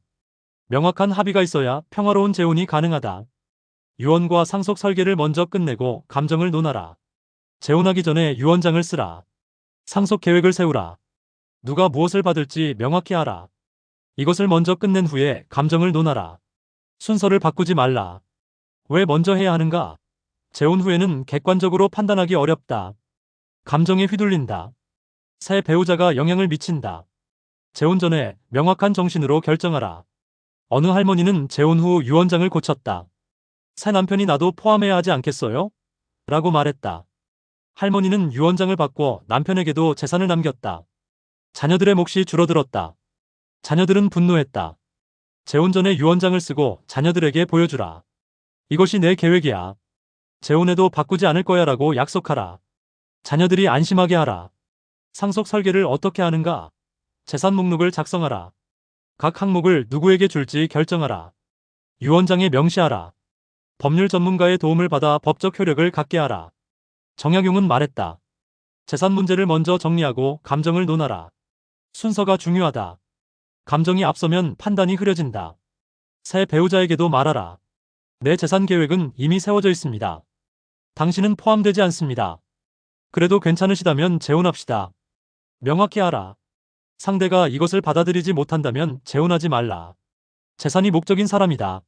명확한 합의가 있어야 평화로운 재혼이 가능하다. 유언과 상속 설계를 먼저 끝내고 감정을 논하라. 재혼하기 전에 유언장을 쓰라. 상속 계획을 세우라. 누가 무엇을 받을지 명확히 하라. 이것을 먼저 끝낸 후에 감정을 논하라. 순서를 바꾸지 말라. 왜 먼저 해야 하는가? 재혼 후에는 객관적으로 판단하기 어렵다. 감정에 휘둘린다. 새 배우자가 영향을 미친다. 재혼 전에 명확한 정신으로 결정하라. 어느 할머니는 재혼 후 유언장을 고쳤다. 새 남편이 나도 포함해야 하지 않겠어요? 라고 말했다. 할머니는 유언장을 바꿔 남편에게도 재산을 남겼다. 자녀들의 몫이 줄어들었다. 자녀들은 분노했다. 재혼 전에 유언장을 쓰고 자녀들에게 보여주라. 이것이 내 계획이야. 재혼해도 바꾸지 않을 거야 라고 약속하라. 자녀들이 안심하게 하라. 상속 설계를 어떻게 하는가? 재산 목록을 작성하라. 각 항목을 누구에게 줄지 결정하라. 유언장에 명시하라. 법률 전문가의 도움을 받아 법적 효력을 갖게 하라. 정약용은 말했다. 재산 문제를 먼저 정리하고 감정을 논하라. 순서가 중요하다. 감정이 앞서면 판단이 흐려진다. 새 배우자에게도 말하라. 내 재산 계획은 이미 세워져 있습니다. 당신은 포함되지 않습니다. 그래도 괜찮으시다면 재혼합시다. 명확히 하라. 상대가 이것을 받아들이지 못한다면 재혼하지 말라. 재산이 목적인 사람이다.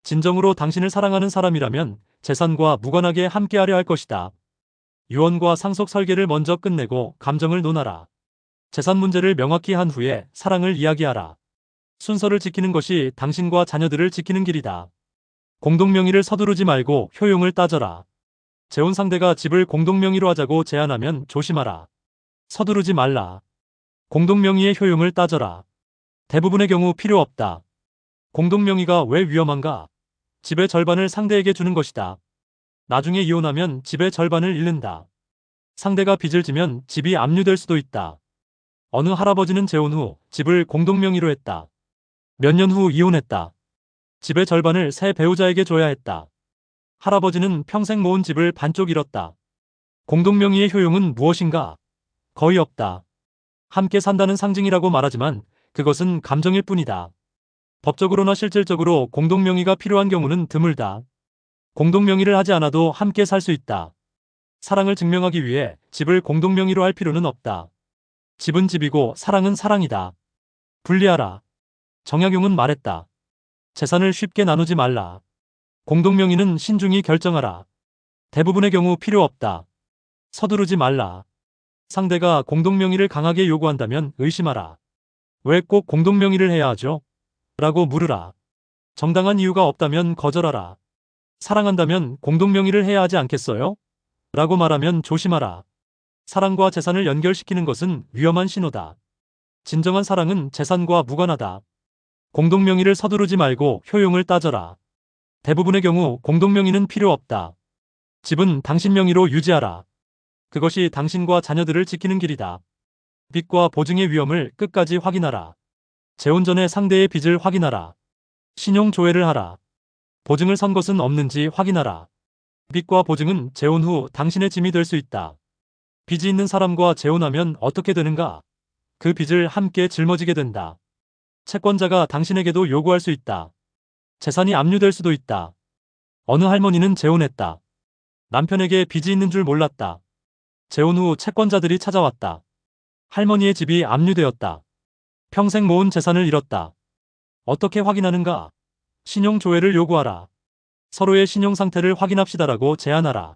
진정으로 당신을 사랑하는 사람이라면 재산과 무관하게 함께하려 할 것이다. 유언과 상속 설계를 먼저 끝내고 감정을 논하라. 재산 문제를 명확히 한 후에 사랑을 이야기하라. 순서를 지키는 것이 당신과 자녀들을 지키는 길이다. 공동명의를 서두르지 말고 효용을 따져라. 재혼 상대가 집을 공동명의로 하자고 제안하면 조심하라. 서두르지 말라. 공동명의의 효용을 따져라. 대부분의 경우 필요 없다. 공동명의가 왜 위험한가? 집의 절반을 상대에게 주는 것이다. 나중에 이혼하면 집의 절반을 잃는다. 상대가 빚을 지면 집이 압류될 수도 있다. 어느 할아버지는 재혼 후 집을 공동명의로 했다. 몇 년 후 이혼했다. 집의 절반을 새 배우자에게 줘야 했다. 할아버지는 평생 모은 집을 반쪽 잃었다. 공동명의의 효용은 무엇인가? 거의 없다. 함께 산다는 상징이라고 말하지만 그것은 감정일 뿐이다. 법적으로나 실질적으로 공동명의가 필요한 경우는 드물다. 공동명의를 하지 않아도 함께 살 수 있다. 사랑을 증명하기 위해 집을 공동명의로 할 필요는 없다. 집은 집이고 사랑은 사랑이다. 분리하라. 정약용은 말했다. 재산을 쉽게 나누지 말라. 공동명의는 신중히 결정하라. 대부분의 경우 필요 없다. 서두르지 말라. 상대가 공동명의를 강하게 요구한다면 의심하라. 왜 꼭 공동명의를 해야 하죠? 라고 물으라. 정당한 이유가 없다면 거절하라. 사랑한다면 공동명의를 해야 하지 않겠어요? 라고 말하면 조심하라. 사랑과 재산을 연결시키는 것은 위험한 신호다. 진정한 사랑은 재산과 무관하다. 공동명의를 서두르지 말고 효용을 따져라. 대부분의 경우 공동명의는 필요 없다. 집은 당신 명의로 유지하라. 그것이 당신과 자녀들을 지키는 길이다. 빚과 보증의 위험을 끝까지 확인하라. 재혼 전에 상대의 빚을 확인하라. 신용 조회를 하라. 보증을 선 것은 없는지 확인하라. 빚과 보증은 재혼 후 당신의 짐이 될 수 있다. 빚이 있는 사람과 재혼하면 어떻게 되는가? 그 빚을 함께 짊어지게 된다. 채권자가 당신에게도 요구할 수 있다. 재산이 압류될 수도 있다. 어느 할머니는 재혼했다. 남편에게 빚이 있는 줄 몰랐다. 재혼 후 채권자들이 찾아왔다. 할머니의 집이 압류되었다. 평생 모은 재산을 잃었다. 어떻게 확인하는가? 신용조회를 요구하라. 서로의 신용 상태를 확인합시다라고 제안하라.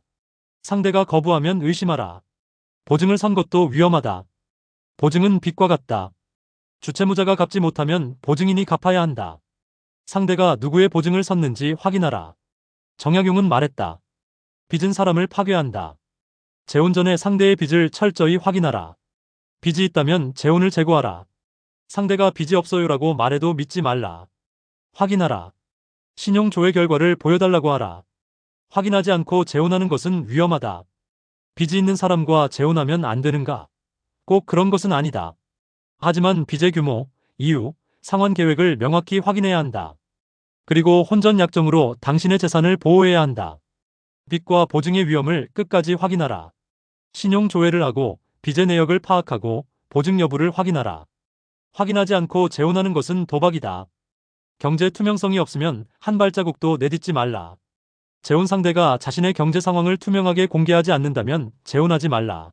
상대가 거부하면 의심하라. 보증을 선 것도 위험하다. 보증은 빚과 같다. 주채무자가 갚지 못하면 보증인이 갚아야 한다. 상대가 누구의 보증을 섰는지 확인하라. 정약용은 말했다. 빚은 사람을 파괴한다. 재혼 전에 상대의 빚을 철저히 확인하라. 빚이 있다면 재혼을 재고하라. 상대가 빚이 없어요라고 말해도 믿지 말라. 확인하라. 신용조회 결과를 보여달라고 하라. 확인하지 않고 재혼하는 것은 위험하다. 빚이 있는 사람과 재혼하면 안 되는가? 꼭 그런 것은 아니다. 하지만 빚의 규모, 이유, 상환 계획을 명확히 확인해야 한다. 그리고 혼전 약정으로 당신의 재산을 보호해야 한다. 빚과 보증의 위험을 끝까지 확인하라. 신용 조회를 하고 빚의 내역을 파악하고 보증 여부를 확인하라. 확인하지 않고 재혼하는 것은 도박이다. 경제 투명성이 없으면 한 발자국도 내딛지 말라. 재혼 상대가 자신의 경제 상황을 투명하게 공개하지 않는다면 재혼하지 말라.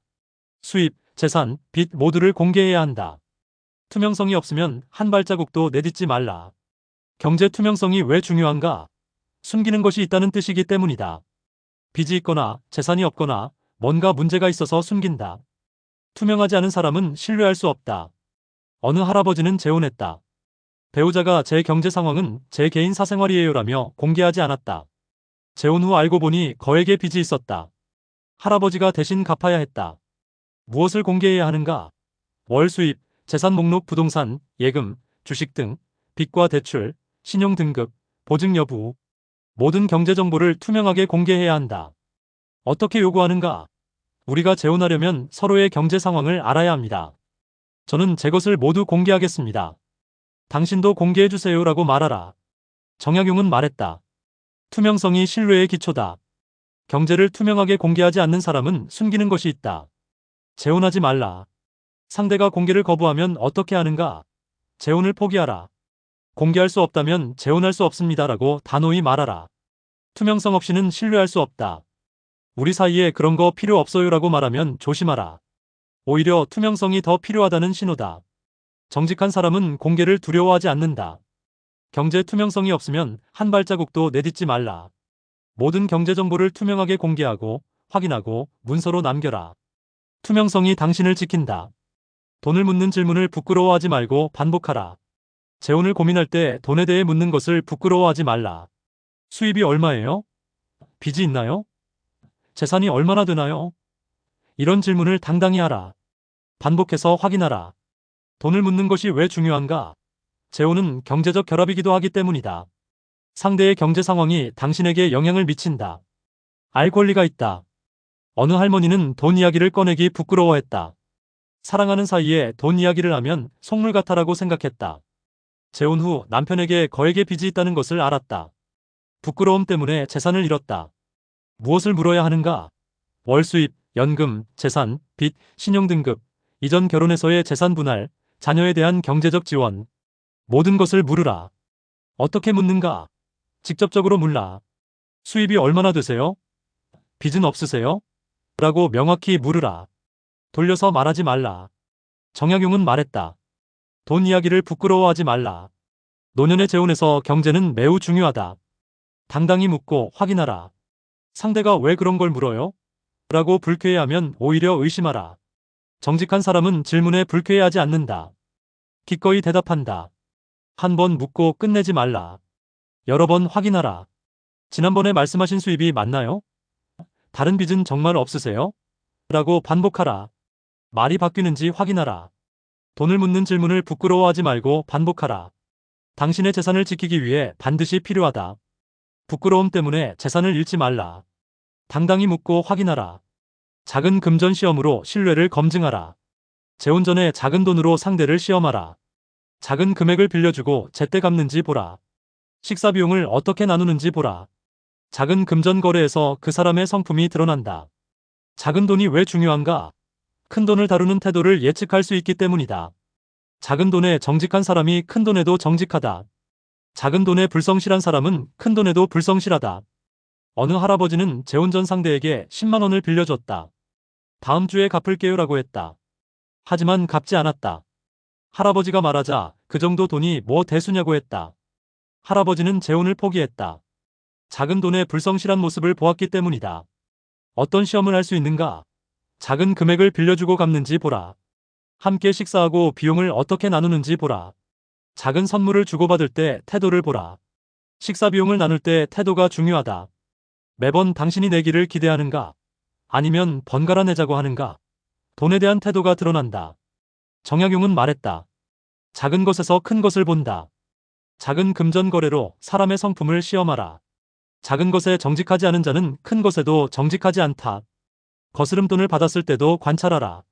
수입, 재산, 빚 모두를 공개해야 한다. 투명성이 없으면 한 발자국도 내딛지 말라. 경제 투명성이 왜 중요한가? 숨기는 것이 있다는 뜻이기 때문이다. 빚이 있거나 재산이 없거나 뭔가 문제가 있어서 숨긴다. 투명하지 않은 사람은 신뢰할 수 없다. 어느 할아버지는 재혼했다. 배우자가 제 경제 상황은 제 개인 사생활이에요라며 공개하지 않았다. 재혼 후 알고 보니 거액의 빚이 있었다. 할아버지가 대신 갚아야 했다. 무엇을 공개해야 하는가? 월 수입, 재산 목록, 부동산, 예금, 주식 등, 빚과 대출, 신용 등급, 보증 여부. 모든 경제 정보를 투명하게 공개해야 한다. 어떻게 요구하는가? 우리가 재혼하려면 서로의 경제 상황을 알아야 합니다. 저는 제 것을 모두 공개하겠습니다. 당신도 공개해주세요라고 말하라. 정약용은 말했다. 투명성이 신뢰의 기초다. 경제를 투명하게 공개하지 않는 사람은 숨기는 것이 있다. 재혼하지 말라. 상대가 공개를 거부하면 어떻게 하는가? 재혼을 포기하라. 공개할 수 없다면 재혼할 수 없습니다라고 단호히 말하라. 투명성 없이는 신뢰할 수 없다. 우리 사이에 그런 거 필요 없어요라고 말하면 조심하라. 오히려 투명성이 더 필요하다는 신호다. 정직한 사람은 공개를 두려워하지 않는다. 경제 투명성이 없으면 한 발자국도 내딛지 말라. 모든 경제 정보를 투명하게 공개하고 확인하고 문서로 남겨라. 투명성이 당신을 지킨다. 돈을 묻는 질문을 부끄러워하지 말고 반복하라. 재혼을 고민할 때 돈에 대해 묻는 것을 부끄러워하지 말라. 수입이 얼마예요? 빚이 있나요? 재산이 얼마나 되나요? 이런 질문을 당당히 하라. 반복해서 확인하라. 돈을 묻는 것이 왜 중요한가? 재혼은 경제적 결합이기도 하기 때문이다. 상대의 경제 상황이 당신에게 영향을 미친다. 알 권리가 있다. 어느 할머니는 돈 이야기를 꺼내기 부끄러워했다. 사랑하는 사이에 돈 이야기를 하면 속물 같아라고 생각했다. 재혼 후 남편에게 거액의 빚이 있다는 것을 알았다. 부끄러움 때문에 재산을 잃었다. 무엇을 물어야 하는가? 월 수입, 연금, 재산, 빚, 신용 등급, 이전 결혼에서의 재산 분할, 자녀에 대한 경제적 지원, 모든 것을 물으라. 어떻게 묻는가? 직접적으로 물라. 수입이 얼마나 되세요? 빚은 없으세요? 라고 명확히 물으라. 돌려서 말하지 말라. 정약용은 말했다. 돈 이야기를 부끄러워하지 말라. 노년의 재혼에서 경제는 매우 중요하다. 당당히 묻고 확인하라. 상대가 왜 그런 걸 물어요? 라고 불쾌해하면 오히려 의심하라. 정직한 사람은 질문에 불쾌해하지 않는다. 기꺼이 대답한다. 한 번 묻고 끝내지 말라. 여러 번 확인하라. 지난번에 말씀하신 수입이 맞나요? 다른 빚은 정말 없으세요? 라고 반복하라. 말이 바뀌는지 확인하라. 돈을 묻는 질문을 부끄러워하지 말고 반복하라. 당신의 재산을 지키기 위해 반드시 필요하다. 부끄러움 때문에 재산을 잃지 말라. 당당히 묻고 확인하라. 작은 금전 시험으로 신뢰를 검증하라. 재혼 전에 작은 돈으로 상대를 시험하라. 작은 금액을 빌려주고 제때 갚는지 보라. 식사 비용을 어떻게 나누는지 보라. 작은 금전 거래에서 그 사람의 성품이 드러난다. 작은 돈이 왜 중요한가? 큰 돈을 다루는 태도를 예측할 수 있기 때문이다. 작은 돈에 정직한 사람이 큰 돈에도 정직하다. 작은 돈에 불성실한 사람은 큰 돈에도 불성실하다. 어느 할아버지는 재혼 전 상대에게 10만 원을 빌려줬다. 다음 주에 갚을게요라고 했다. 하지만 갚지 않았다. 할아버지가 말하자 그 정도 돈이 뭐 대수냐고 했다. 할아버지는 재혼을 포기했다. 작은 돈에 불성실한 모습을 보았기 때문이다. 어떤 시험을 할 수 있는가? 작은 금액을 빌려주고 갚는지 보라. 함께 식사하고 비용을 어떻게 나누는지 보라. 작은 선물을 주고받을 때 태도를 보라. 식사 비용을 나눌 때 태도가 중요하다. 매번 당신이 내기를 기대하는가? 아니면 번갈아 내자고 하는가? 돈에 대한 태도가 드러난다. 정약용은 말했다. 작은 것에서 큰 것을 본다. 작은 금전 거래로 사람의 성품을 시험하라. 작은 것에 정직하지 않은 자는 큰 것에도 정직하지 않다. 거스름 돈을 받았을 때도 관찰하라.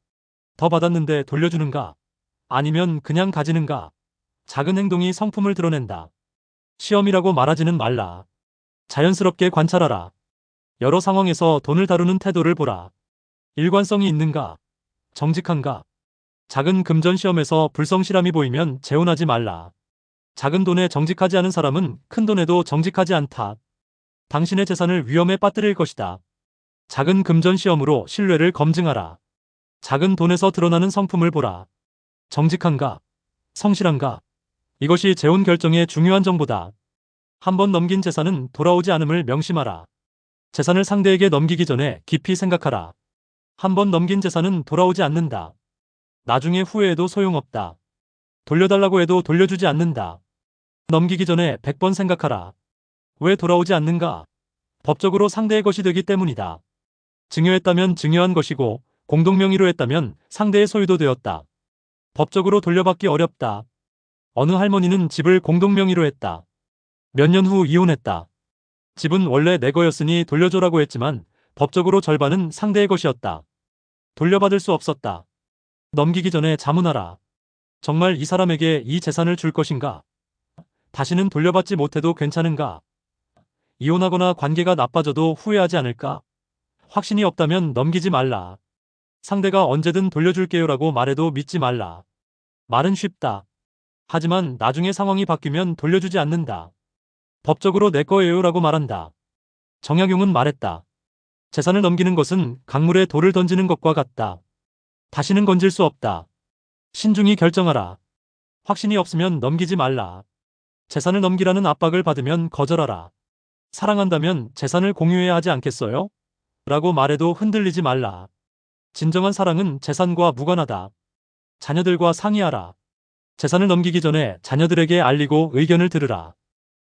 더 받았는데 돌려주는가? 아니면 그냥 가지는가? 작은 행동이 성품을 드러낸다. 시험이라고 말하지는 말라. 자연스럽게 관찰하라. 여러 상황에서 돈을 다루는 태도를 보라. 일관성이 있는가? 정직한가? 작은 금전 시험에서 불성실함이 보이면 재혼하지 말라. 작은 돈에 정직하지 않은 사람은 큰 돈에도 정직하지 않다. 당신의 재산을 위험에 빠뜨릴 것이다. 작은 금전 시험으로 신뢰를 검증하라. 작은 돈에서 드러나는 성품을 보라. 정직한가? 성실한가? 이것이 재혼 결정의 중요한 정보다. 한 번 넘긴 재산은 돌아오지 않음을 명심하라. 재산을 상대에게 넘기기 전에 깊이 생각하라. 한 번 넘긴 재산은 돌아오지 않는다. 나중에 후회해도 소용없다. 돌려달라고 해도 돌려주지 않는다. 넘기기 전에 100번 생각하라. 왜 돌아오지 않는가? 법적으로 상대의 것이 되기 때문이다. 증여했다면 증여한 것이고 공동명의로 했다면 상대의 소유도 되었다. 법적으로 돌려받기 어렵다. 어느 할머니는 집을 공동명의로 했다. 몇 년 후 이혼했다. 집은 원래 내 거였으니 돌려줘라고 했지만 법적으로 절반은 상대의 것이었다. 돌려받을 수 없었다. 넘기기 전에 자문하라. 정말 이 사람에게 이 재산을 줄 것인가? 다시는 돌려받지 못해도 괜찮은가? 이혼하거나 관계가 나빠져도 후회하지 않을까? 확신이 없다면 넘기지 말라. 상대가 언제든 돌려줄게요라고 말해도 믿지 말라. 말은 쉽다. 하지만 나중에 상황이 바뀌면 돌려주지 않는다. 법적으로 내 거예요라고 말한다. 정약용은 말했다. 재산을 넘기는 것은 강물에 돌을 던지는 것과 같다. 다시는 건질 수 없다. 신중히 결정하라. 확신이 없으면 넘기지 말라. 재산을 넘기라는 압박을 받으면 거절하라. 사랑한다면 재산을 공유해야 하지 않겠어요? 라고 말해도 흔들리지 말라. 진정한 사랑은 재산과 무관하다. 자녀들과 상의하라. 재산을 넘기기 전에 자녀들에게 알리고 의견을 들으라.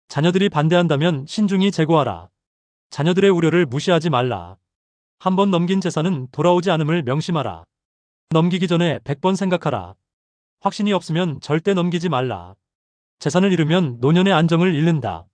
자녀들이 반대한다면 신중히 재고하라. 자녀들의 우려를 무시하지 말라. 한 번 넘긴 재산은 돌아오지 않음을 명심하라. 넘기기 전에 100번 생각하라. 확신이 없으면 절대 넘기지 말라. 재산을 잃으면 노년의 안정을 잃는다.